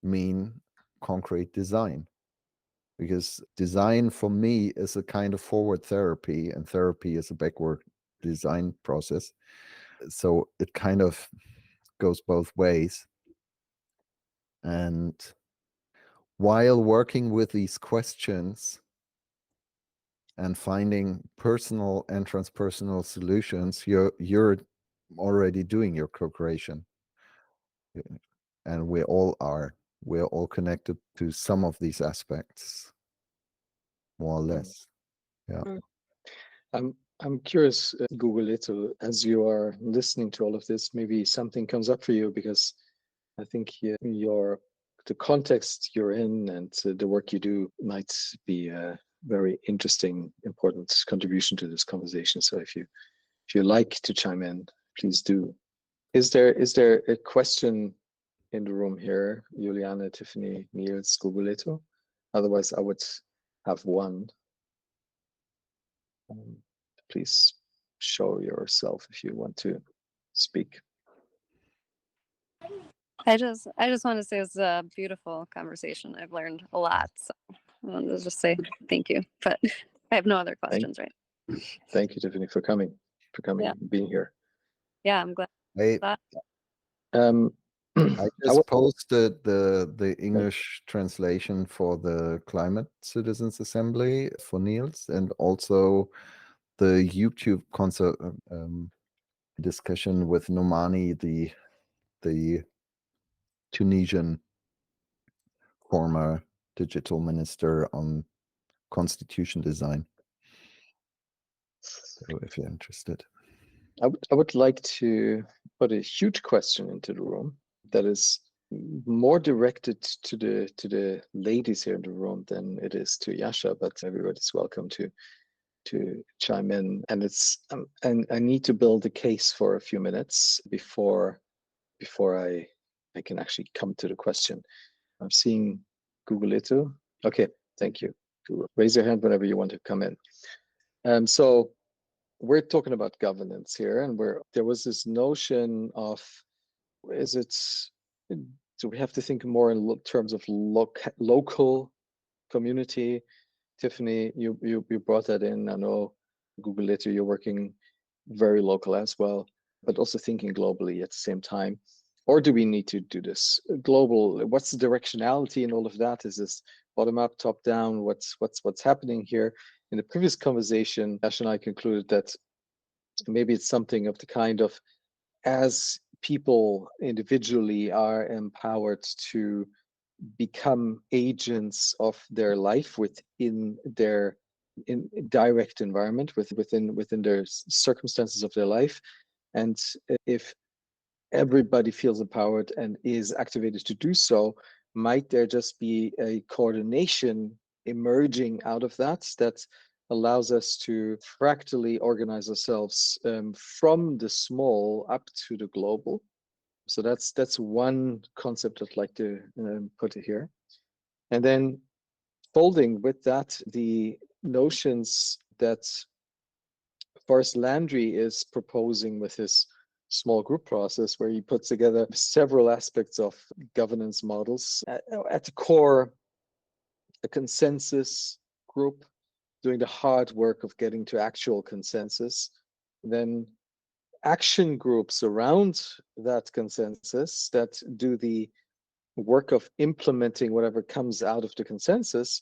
mean concrete design. Because design for me is a kind of forward therapy, and therapy is a backward design process. So it kind of goes both ways. And while working with these questions and finding personal and transpersonal solutions, you're already doing your co-creation. And we all are. We're all connected to some of these aspects, more or less. Yeah. I'm curious, Google Little, as you are listening to all of this, maybe something comes up for you, because I think the context you're in and the work you do might be a very interesting, important contribution to this conversation. So if you like to chime in, please do. Is there a question in the room here, Juliana, Tiffany, Niels, Google Little? Otherwise, I would have one. Please show yourself if you want to speak. I just want to say it was a beautiful conversation. I've learned a lot. So I wanted to just say thank you. But I have no other questions, right? Thank you, Tiffany, for coming, Yeah. being here. Yeah, I'm glad. I just posted the English translation for the Climate Citizens Assembly for Niels, and also the YouTube concert discussion with Nomani, the Tunisian former digital minister, on constitution design. So if you're interested. I would like to put a huge question into the room that is more directed to the ladies here in the room than it is to Yasha, but everybody's welcome to chime in. And it's and I need to build a case for a few minutes before I can actually come to the question. I'm seeing Google it too. Okay, thank you. Google. Raise your hand whenever you want to come in. So we're talking about governance here, and there was this notion of, do we have to think more in terms of local community? Tiffany, you brought that in. I know Google Litter, you're working very local as well, but also thinking globally at the same time. Or do we need to do this global? What's the directionality and all of that? Is this bottom up, top down? What's happening here? In the previous conversation, Ash and I concluded that maybe it's something of the kind of, as people individually are empowered to become agents of their life within their direct environment, within their circumstances of their life, and if everybody feels empowered and is activated to do so, might there just be a coordination emerging out of that allows us to fractally organize ourselves from the small up to the global? So that's one concept I'd like to put it here. And then folding with that, the notions that Forrest Landry is proposing with his small group process where he puts together several aspects of governance models. At the core, a consensus group doing the hard work of getting to actual consensus, then action groups around that consensus that do the work of implementing whatever comes out of the consensus,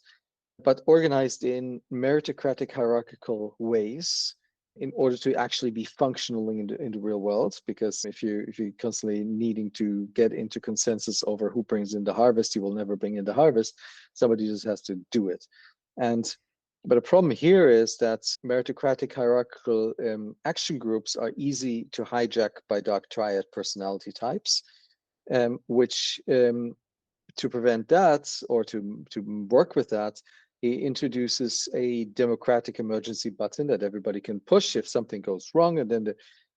but organized in meritocratic hierarchical ways in order to actually be functional in the real world. Because if you're constantly needing to get into consensus over who brings in the harvest, you will never bring in the harvest. Somebody just has to do it. But the problem here is that meritocratic hierarchical action groups are easy to hijack by dark triad personality types, which to prevent that, or to work with that, he introduces a democratic emergency button that everybody can push if something goes wrong, and then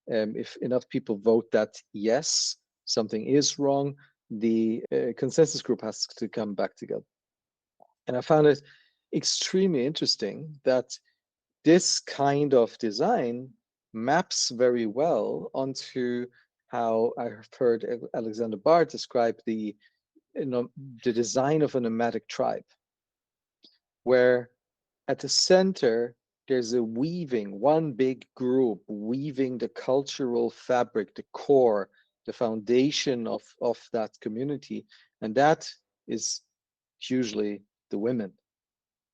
if enough people vote that yes, something is wrong, the consensus group has to come back together. And I found it extremely interesting that this kind of design maps very well onto how I've heard Alexander Bard describe the design of a nomadic tribe, where at the center there's a weaving, one big group weaving the cultural fabric, the core, the foundation of that community, and that is usually the women.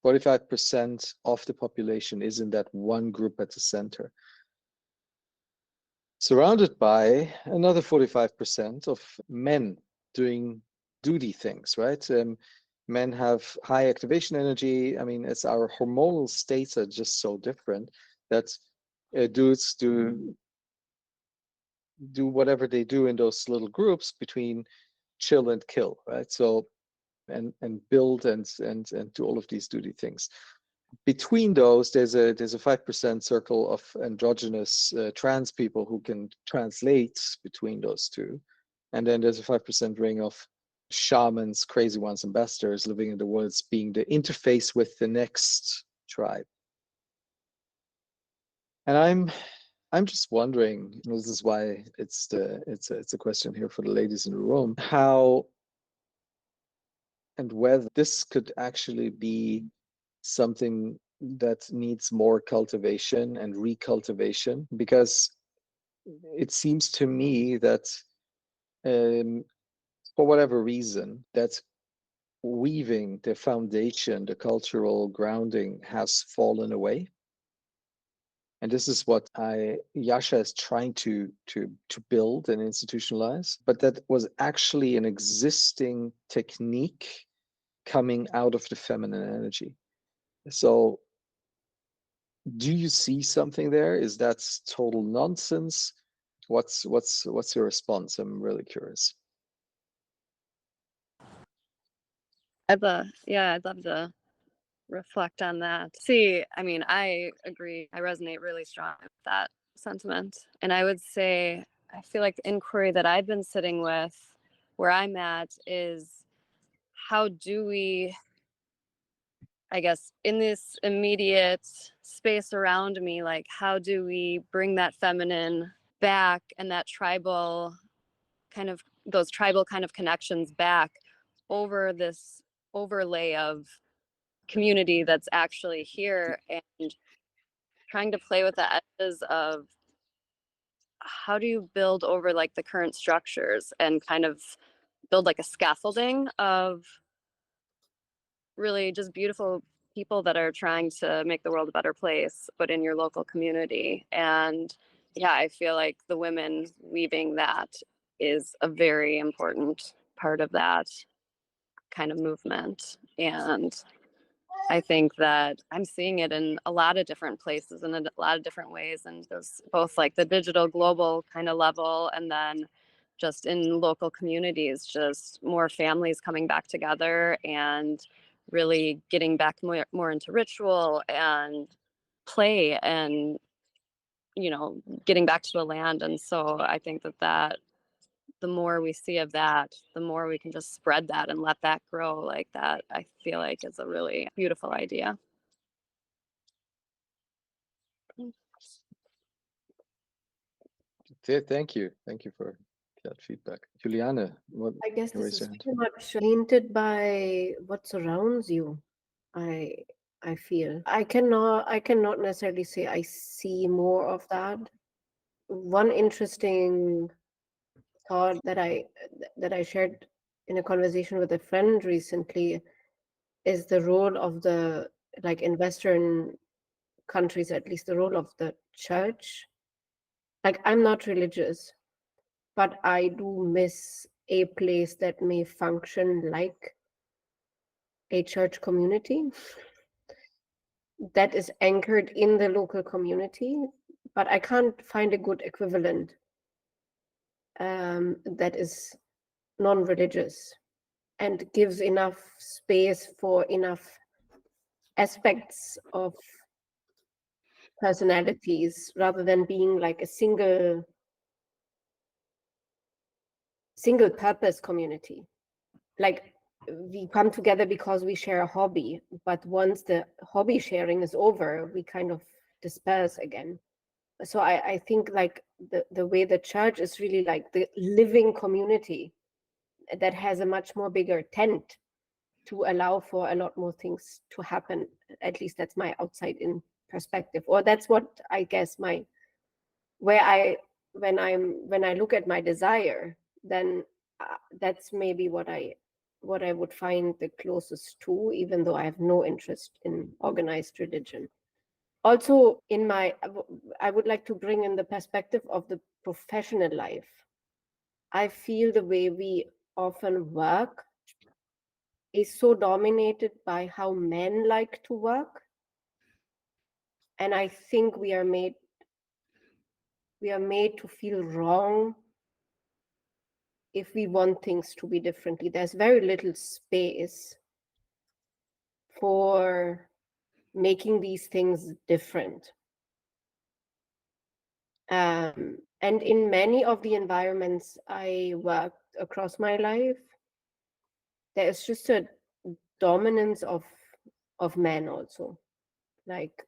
45% of the population is in that one group at the center, surrounded by another 45% of men doing duty things, right? Men have high activation energy. I mean, it's our hormonal states are just so different that dudes do whatever they do in those little groups between chill and kill, right? So and build and do all of these duty things. Between those, there's a 5% circle of androgynous trans people who can translate between those two, and then there's a 5% ring of shamans, crazy ones, ambassadors living in the woods, being the interface with the next tribe. And I'm just wondering, this is why it's a question here for the ladies in the room, how and whether this could actually be something that needs more cultivation and recultivation, because it seems to me that for whatever reason, that weaving, the foundation, the cultural grounding has fallen away. And this is what Yasha is trying to build and institutionalize, but that was actually an existing technique coming out of the feminine energy. So do you see something there? Is that total nonsense? What's your response? I'm really curious. I'd love to reflect on that. See, I mean, I agree. I resonate really strong with that sentiment. And I would say, I feel like the inquiry that I've been sitting with, where I'm at, is how do we, I guess, in this immediate space around me, like, how do we bring that feminine back and that tribal kind of, those tribal kind of connections back over this overlay of community that's actually here, and trying to play with the edges of how do you build over like the current structures and kind of build like a scaffolding of really just beautiful people that are trying to make the world a better place, but in your local community. And yeah, I feel like the women weaving that is a very important part of that kind of movement. And I think that I'm seeing it in a lot of different places and in a lot of different ways, and just both like the digital global kind of level, and then just in local communities, just more families coming back together and really getting back more into ritual and play, and getting back to the land. And so I think that the more we see of that, the more we can just spread that and let that grow like that. I feel like is a really beautiful idea. Thank you for that feedback. Juliane, what? I guess you this raised is your hand. very much tainted by what surrounds you. I feel I cannot necessarily say I see more of that. One interesting thought that I shared in a conversation with a friend recently is the role of the, like, in Western countries, at least the role of the church. Like, I'm not religious, but I do miss a place that may function like a church community that is anchored in the local community, but I can't find a good equivalent that is non-religious and gives enough space for enough aspects of personalities rather than being like a single purpose community. Like, we come together because we share a hobby, but once the hobby sharing is over, we kind of disperse again. So I think like the way the church is really like the living community that has a much more bigger tent to allow for a lot more things to happen. At least that's my outside in perspective, or that's what I guess when I look at my desire, then that's maybe what I would find the closest to, even though I have no interest in organized religion. Also, I would like to bring in the perspective of the professional life. I feel the way we often work is so dominated by how men like to work. And I think we are made to feel wrong if we want things to be differently. There's very little space for making these things different. And in many of the environments I worked across my life, there is just a dominance of men also. Like,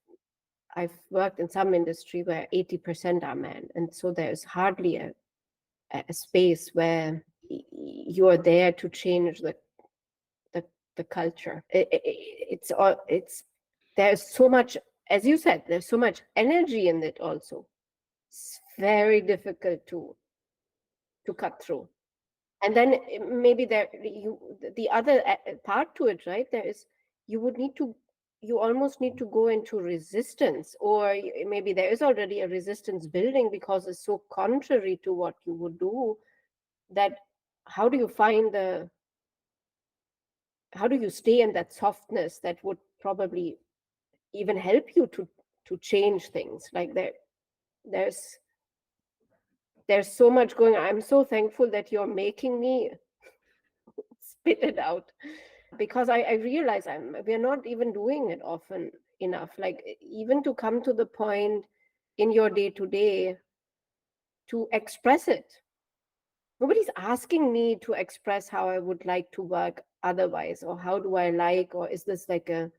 I've worked in some industry where 80% are men, and so there's hardly a space where you're there to change the culture. There's so much, as you said, there's so much energy in it also. It's very difficult to cut through. And then maybe the other part to it, right? There is, you almost need to go into resistance, or maybe there is already a resistance building because it's so contrary to what you would do, that how do you stay in that softness that would probably even help you to change things? Like, there's so much going on. I'm so thankful that you're making me spit it out, because I realize we're not even doing it often enough. Like, even to come to the point in your day-to-day to express it. Nobody's asking me to express how I would like to work otherwise, or how do I like, or is this like a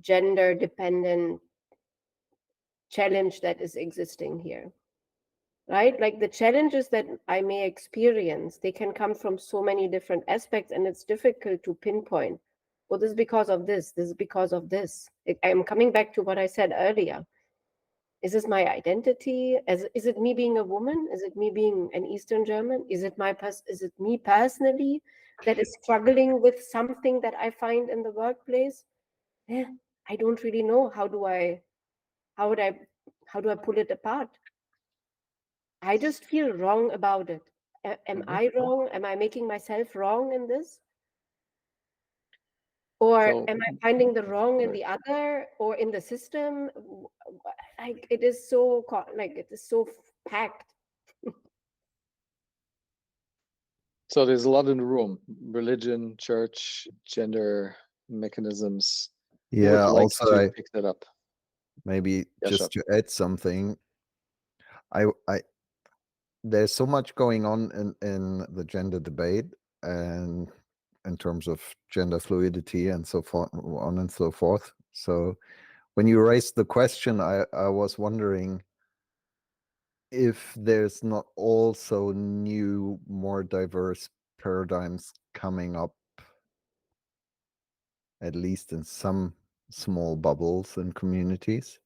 gender dependent challenge that is existing here, right? Like, the challenges that I may experience, they can come from so many different aspects, and it's difficult to pinpoint, well, this is because of this is because of this. I'm coming back to what I said earlier. Is this my identity? Is it me being a woman? Is it me being an Eastern German? Is it me personally that is struggling with something that I find in the workplace? I don't really know. How do I pull it apart? I just feel wrong about it. Am I wrong? Am I making myself wrong in this? Or am I finding the wrong in the other, or in the system? Like, it is so packed. So there's a lot in the room: religion, church, gender mechanisms. Who Yeah, would like also to I pick that up? maybe Yeah, just sure. to add something, I there's so much going on in the gender debate, and in terms of gender fluidity and so forth, on and so forth. So when you raised the question, I was wondering if there's not also new, more diverse paradigms coming up, at least in some small bubbles and communities,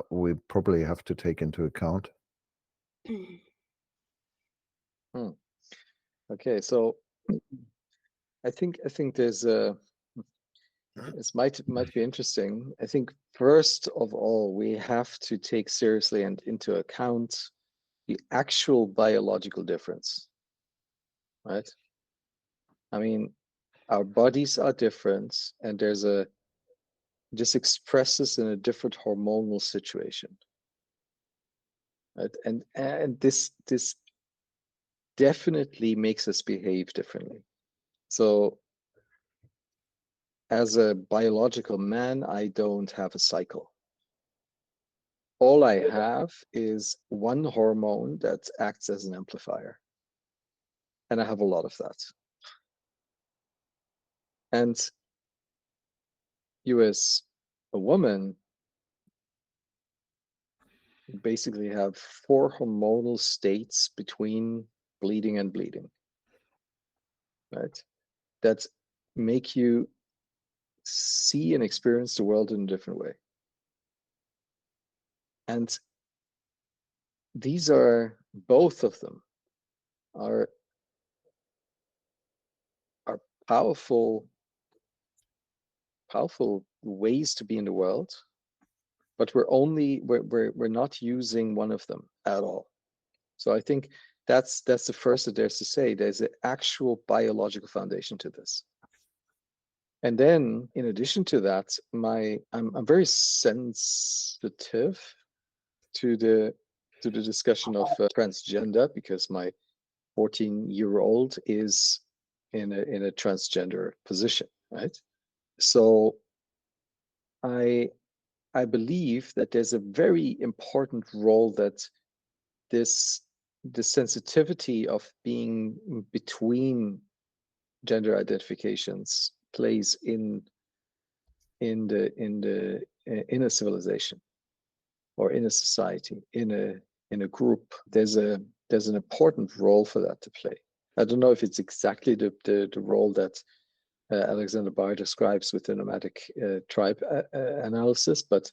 we probably have to take into account. Okay, so I think there's a this might be interesting. I think first of all, we have to take seriously and into account the actual biological difference, right? I mean, our bodies are different, and this expresses in a different hormonal situation, right? And this definitely makes us behave differently. So as a biological man, I don't have a cycle. All I have is one hormone that acts as an amplifier. And I have a lot of that. And you, as a woman, basically have 4 hormonal states between bleeding and bleeding, right? That make you see and experience the world in a different way. And these are, both of them are powerful ways to be in the world, but we're not using one of them at all. So I think that's the first that there's to say. There's an actual biological foundation to this. And then in addition to that, I'm very sensitive to the discussion of transgender, because my 14-year-old is in a transgender position, right? So I believe that there's a very important role that the sensitivity of being between gender identifications plays in a civilization, or in a society, in a group. There's an important role for that to play. I don't know if it's exactly the role that Alexander Barr describes with the nomadic tribe analysis, but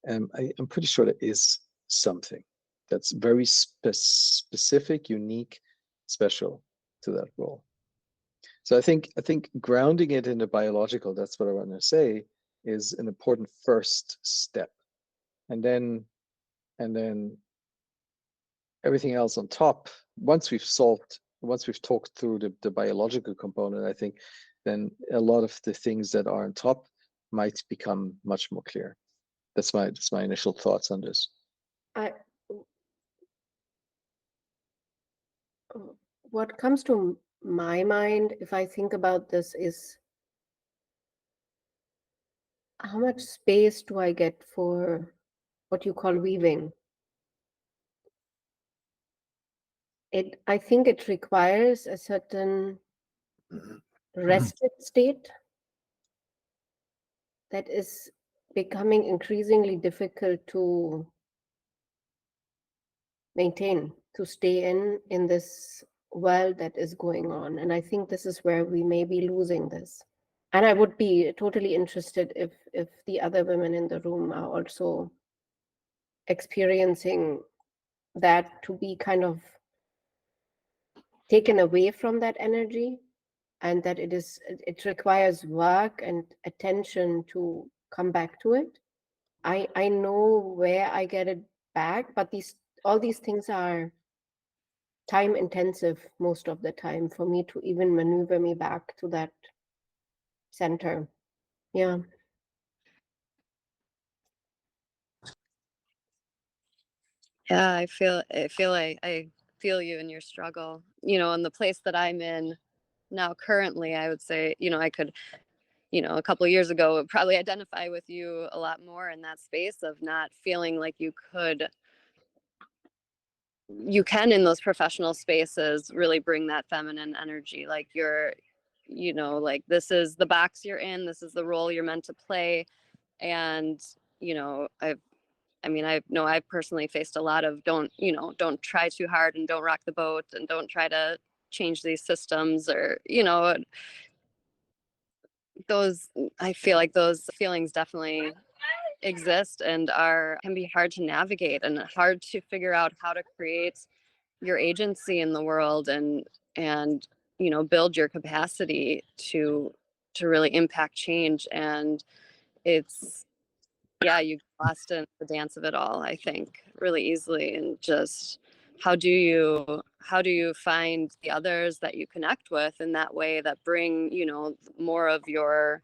I'm pretty sure there is something that's very specific, unique, special to that role. So I think grounding it in the biological, that's what I want to say, is an important first step. And then everything else on top, once we've talked through the biological component, I think then a lot of the things that are on top might become much more clear. That's my initial thoughts on this. What comes to my mind if I think about this is, how much space do I get for what you call weaving? I think it requires a certain rested state that is becoming increasingly difficult to maintain, to stay in this world that is going on. And I think this is where we may be losing this. And I would be totally interested if the other women in the room are also experiencing that, to be kind of taken away from that energy, and that it requires work and attention to come back to it. I know where I get it back, but all these things are time intensive most of the time for me to even maneuver me back to that center. Yeah. Yeah, I feel like I feel you in your struggle. In the place that I'm in now currently, I would say, I could, a couple of years ago, would probably identify with you a lot more in that space of not feeling like you can in those professional spaces really bring that feminine energy. Like you're, like this is the box you're in, this is the role you're meant to play. And, I've I mean, I know I've personally faced a lot of don't try too hard and don't rock the boat and don't try to change these systems, or, those, I feel like those feelings definitely exist and can be hard to navigate and hard to figure out how to create your agency in the world and build your capacity to really impact change. And it's, yeah, you get lost in the dance of it all, I think, really easily. And just how do you find the others that you connect with in that way, that bring more of your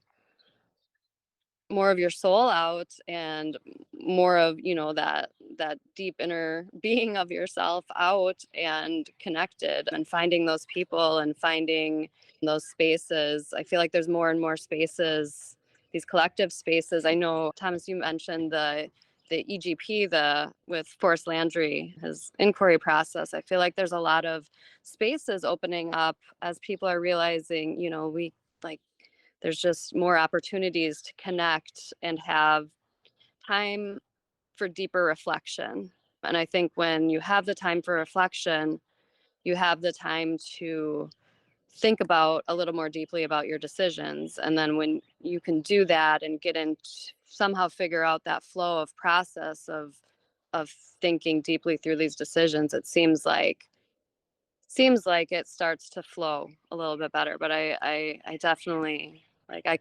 soul out, and more of that deep inner being of yourself out and connected, and finding those people and finding those spaces. I feel like there's more and more spaces, these collective spaces. I know, Thomas, you mentioned the EGP, with Forrest Landry, his inquiry process. I feel like there's a lot of spaces opening up as people are realizing, we like, there's just more opportunities to connect and have time for deeper reflection. And I think when you have the time for reflection, you have the time to think about a little more deeply about your decisions. And then when you can do that and get into, somehow figure out that flow of process of thinking deeply through these decisions, it seems like it starts to flow a little bit better. But I definitely, like, I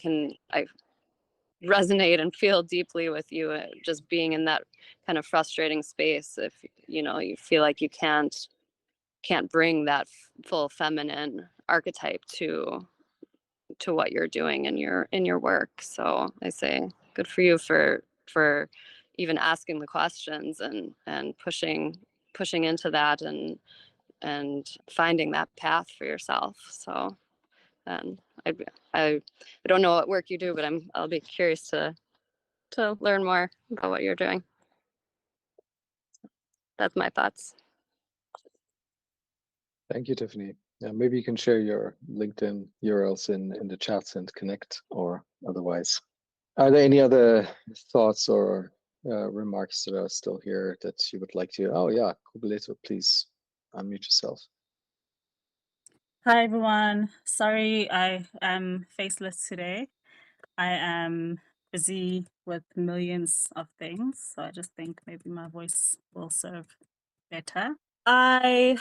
resonate and feel deeply with you, just being in that kind of frustrating space if you feel like you can't bring that full feminine archetype to what you're doing in your work. So I say good for you for even asking the questions and pushing into that and finding that path for yourself. So and I don't know what work you do, but I'll be curious to learn more about what you're doing. That's my thoughts. Thank you, Tiffany. Yeah, maybe you can share your LinkedIn URLs in the chats and connect, or otherwise. Are there any other thoughts or remarks that are still here that you would like to? Oh yeah, Kubalito, please unmute yourself. Hi everyone. Sorry I am faceless today. I am busy with millions of things, so I just think maybe my voice will serve better. I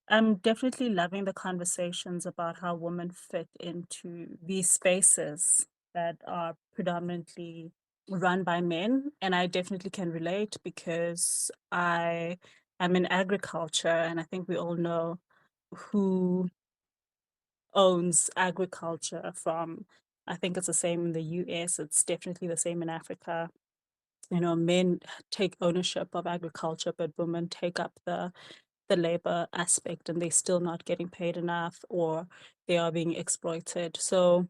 am definitely loving the conversations about how women fit into these spaces that are predominantly run by men, and I definitely can relate because I am in agriculture, and I think we all know who owns agriculture from. I think it's the same in the US, it's definitely the same in Africa. Men take ownership of agriculture, but women take up the labor aspect, and they're still not getting paid enough, or they are being exploited. So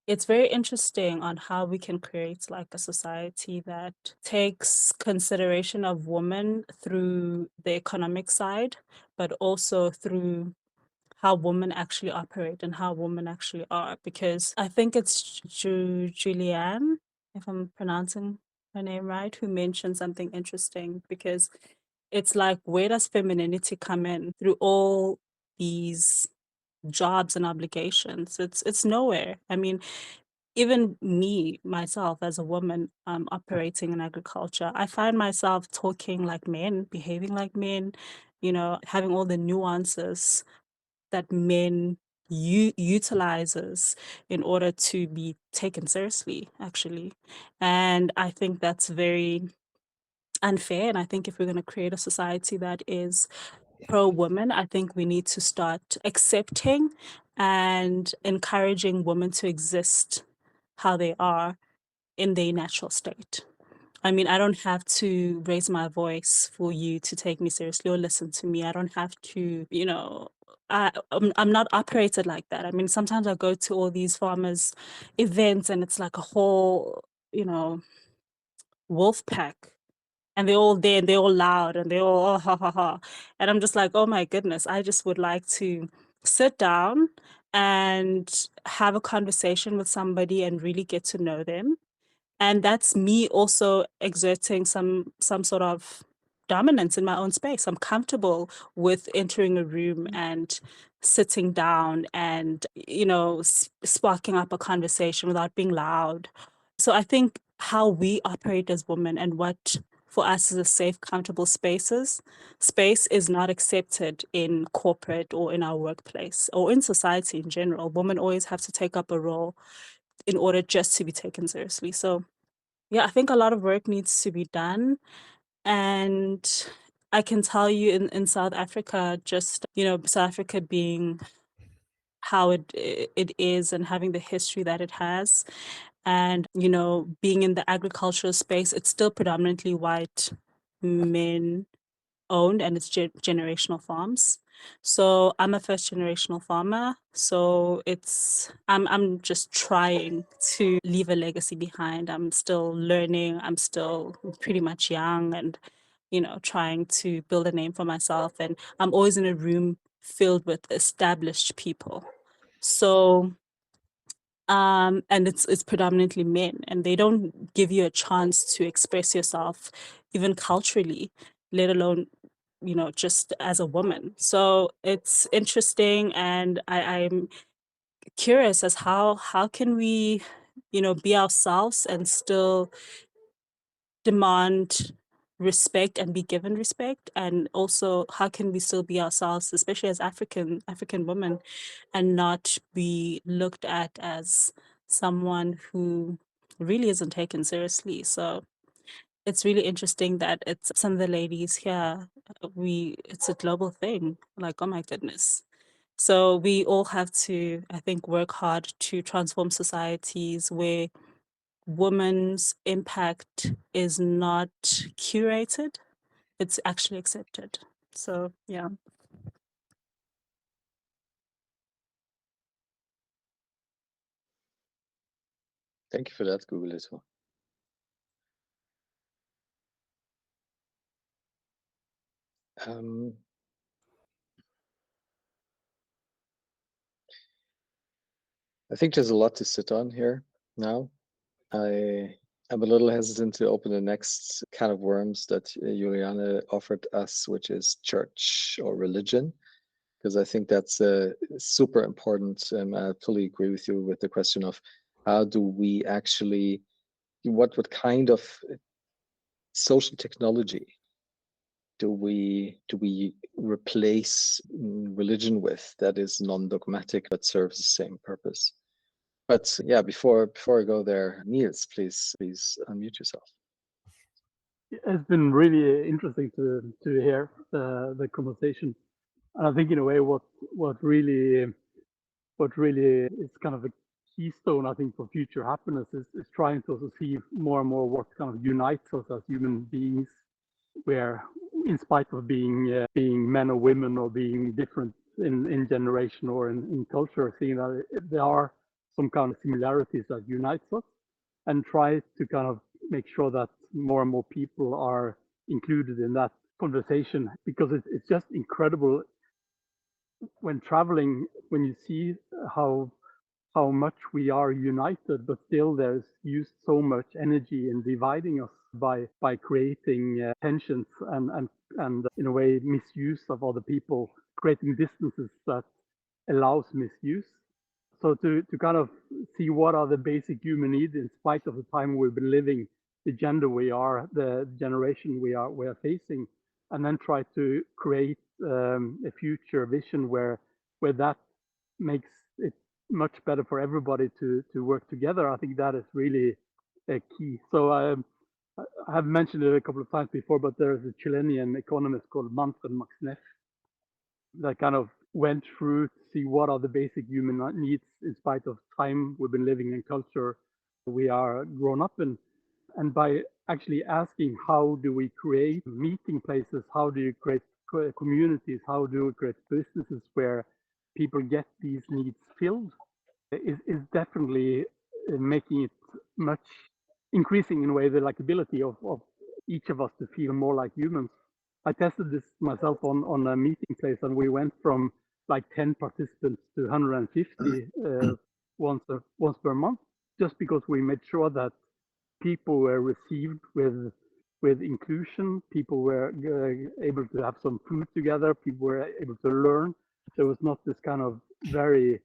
it's very interesting on how we can create like a society that takes consideration of women through the economic side, but also through how women actually operate and how women actually are. Because I think it's Julianne, if I'm pronouncing her name right, who mentioned something interesting, because it's like, where does femininity come in through all these jobs and obligations? It's nowhere. I mean, even me, myself, as a woman operating in agriculture, I find myself talking like men, behaving like men, having all the nuances that men utilizes in order to be taken seriously, actually. And I think that's very unfair. And I think if we're going to create a society that is pro-women, I think we need to start accepting and encouraging women to exist how they are in their natural state. I mean, I don't have to raise my voice for you to take me seriously or listen to me. I don't have to, I'm not operated like that. I mean, sometimes I go to all these farmers events and it's like a whole, wolf pack, and they're all there and they're all loud and they're all, oh, ha, ha, ha. And I'm just like, oh my goodness, I just would like to sit down and have a conversation with somebody and really get to know them And that's me also exerting some sort of dominance in my own space. I'm comfortable with entering a room and sitting down and, sparking up a conversation without being loud. So I think how we operate as women and what for us is a safe, comfortable space is not accepted in corporate or in our workplace or in society in general. Women always have to take up a role in order just to be taken seriously. So yeah, I think a lot of work needs to be done. And I can tell you in South Africa, just, South Africa being how it is and having the history that it has, and, being in the agricultural space, it's still predominantly white men owned, and it's generational farms. So I'm a first generational farmer. So I'm just trying to leave a legacy behind. I'm still learning. I'm still pretty much young and, trying to build a name for myself. And I'm always in a room filled with established people. So and it's predominantly men, and they don't give you a chance to express yourself even culturally, let alone just as a woman. So it's interesting, and I'm curious as how can we be ourselves and still demand respect and be given respect, and also how can we still be ourselves, especially as African women, and not be looked at as someone who really isn't taken seriously. So it's really interesting that it's some of the ladies here, it's a global thing. Like, oh my goodness. So we all have to, I think, work hard to transform societies where women's impact is not curated, it's actually accepted. So yeah. Thank you for that, Google. I think there's a lot to sit on here now. I'm a little hesitant to open the next can of worms that Juliana offered us, which is church or religion, because I think that's super important. I fully agree with you with the question of how do we actually, what kind of social technology do we replace religion with that is non-dogmatic but serves the same purpose? But yeah, before I go there, Niels, please unmute yourself. It's been really interesting to hear the conversation, and I think in a way what really is kind of a keystone, I think, for future happiness is trying to also see more and more what kind of unites us as human beings, where in spite of being men or women or being different in generation or in culture, seeing that there are some kind of similarities that unites us, and try to kind of make sure that more and more people are included in that conversation, because it's just incredible when traveling, when you see how much we are united, but still there's used so much energy in dividing us by creating tensions and in a way misuse of other people, creating distances that allows misuse. So to kind of see what are the basic human needs in spite of the time we've been living, the gender we are, the generation we are facing, and then try to create a future vision where that makes it much better for everybody to work together. I think that is really a key. So I have mentioned it a couple of times before, but there is a Chilean economist called Manfred Max Neff that kind of went through to see what are the basic human needs in spite of time we've been living in, culture we are grown up in. And by actually asking how do we create meeting places, how do you create communities, how do we create businesses where people get these needs filled, is definitely making it much, increasing in a way the likability of each of us to feel more like humans. I tested this myself on a meeting place, and we went from like 10 participants to 150 once per month, just because we made sure that people were received with inclusion. People were able to have some food together. People were able to learn. There was not this kind of very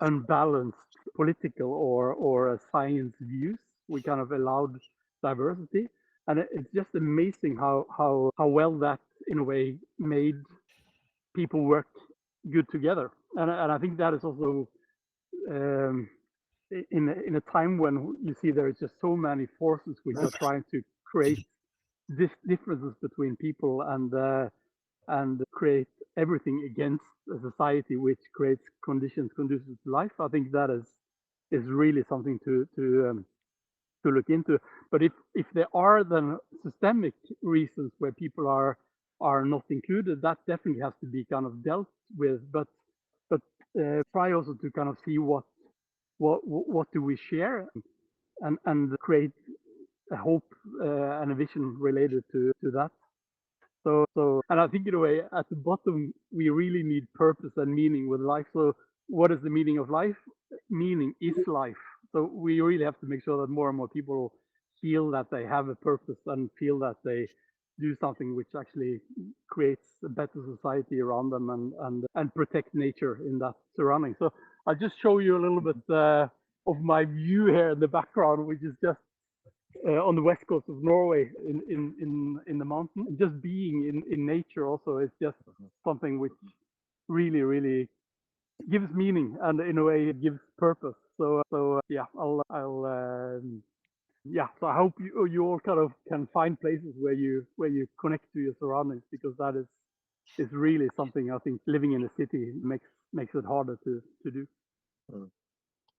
unbalanced political or science views. We kind of allowed diversity, and it's just amazing how well that in a way made people work good together. And I think that is also in a time when you see there is just so many forces which are trying to create differences between people and create everything against a society which creates conditions conducive to life. I think that is really something to look into. But if there are then systemic reasons where people are not included, that definitely has to be kind of dealt with. But try also to kind of see what do we share and create a hope and a vision related to that. So, and I think in a way, at the bottom, we really need purpose and meaning with life. So, what is the meaning of life? Meaning is life. So, we really have to make sure that more and more people feel that they have a purpose and feel that they do something which actually creates a better society around them and protect nature in that surrounding. So, I'll just show you a little bit of my view here in the background, which is just on the west coast of Norway in the mountain. And just being in nature also is just something which really gives meaning and in a way it gives purpose. So yeah, so I hope you all kind of can find places where you connect to your surroundings, because that is really something I think living in a city makes it harder to do.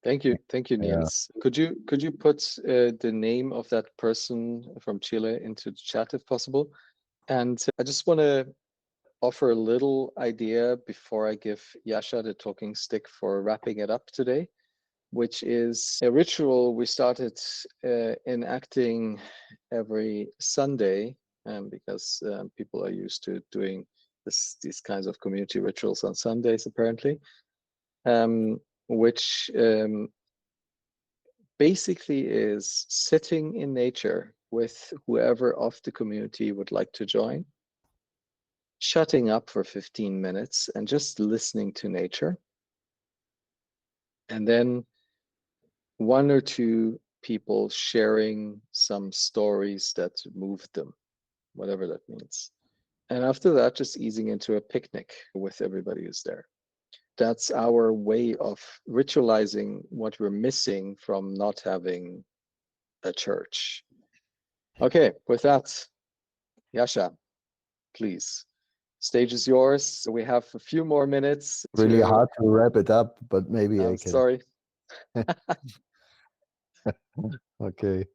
Thank you, Niels. Could you put the name of that person from Chile into the chat if possible? And I just want to offer a little idea before I give Yasha the talking stick for wrapping it up today, which is a ritual we started enacting every Sunday, because people are used to doing these kinds of community rituals on Sundays, apparently, which basically is sitting in nature with whoever of the community would like to join, shutting up for 15 minutes and just listening to nature. And then one or two people sharing some stories that moved them, whatever that means. And after that, just easing into a picnic with everybody who's there. That's our way of ritualizing what we're missing from not having a church. Okay, with that, Yasha, please. Stage is yours. We have a few more minutes. Really hard to wrap it up, but maybe I can. Sorry. Okay.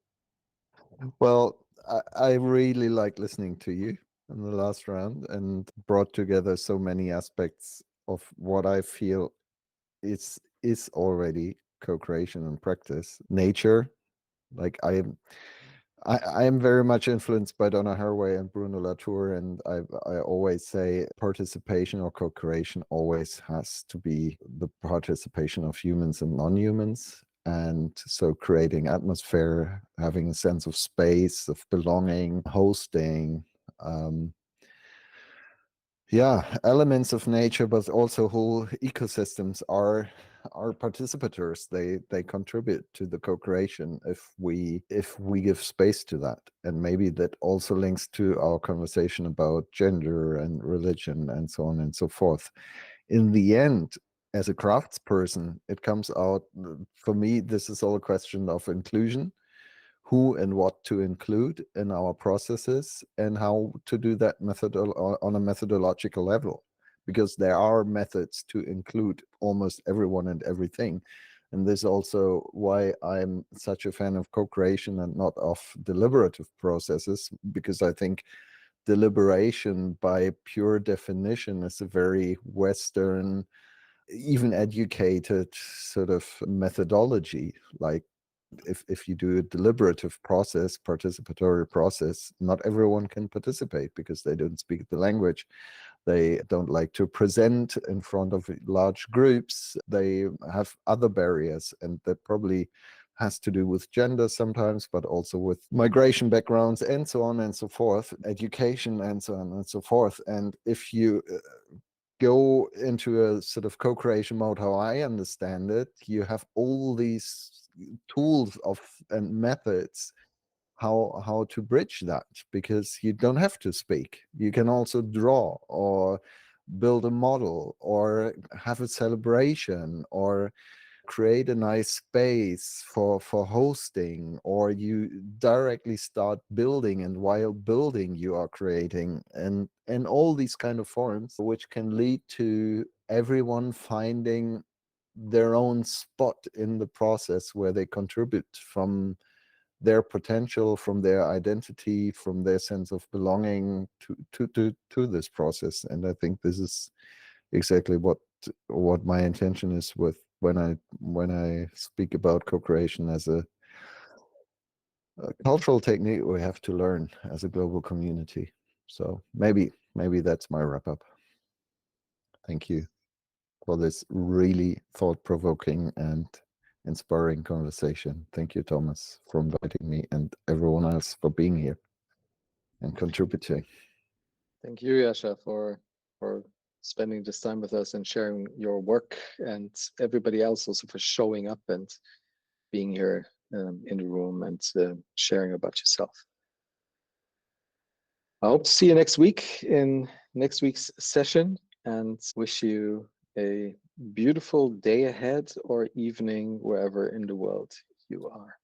Well, I really like listening to you in the last round and brought together so many aspects of what I feel is already co-creation and practice. Nature, like I am very much influenced by Donna Haraway and Bruno Latour, and I always say participation or co-creation always has to be the participation of humans and non-humans. And so creating atmosphere, having a sense of space, of belonging, hosting, elements of nature, but also whole ecosystems are participators. They contribute to the co-creation if we give space to that. And maybe that also links to our conversation about gender and religion and so on and so forth. In the end, as a craftsperson, it comes out, for me, this is all a question of inclusion. Who and what to include in our processes and how to do that on a methodological level, because there are methods to include almost everyone and everything. And this is also why I'm such a fan of co-creation and not of deliberative processes, because I think deliberation by pure definition is a very Western, even educated sort of methodology. Like, if you do a deliberative process, participatory process, not everyone can participate because they don't speak the language. They don't like to present in front of large groups. They have other barriers, and that probably has to do with gender sometimes, but also with migration backgrounds and so on and so forth, education and so on and so forth. And if you go into a sort of co-creation mode, how I understand it, you have all these tools of and methods how to bridge that, because you don't have to speak. You can also draw or build a model or have a celebration or create a nice space for hosting, or you directly start building, and while building you are creating, and all these kind of forms, which can lead to everyone finding their own spot in the process where they contribute from their potential, from their identity, from their sense of belonging to this process. And I think this is exactly what my intention is with when I speak about co-creation as a cultural technique we have to learn as a global community. So maybe that's my wrap up. Thank you for this really thought-provoking and inspiring conversation. Thank you, Thomas, for inviting me, and everyone else for being here and contributing. Thank you, Yasha, for spending this time with us and sharing your work, and everybody else also for showing up and being here in the room and sharing about yourself. I hope to see you next week in next week's session, and wish you a beautiful day ahead or evening wherever in the world you are.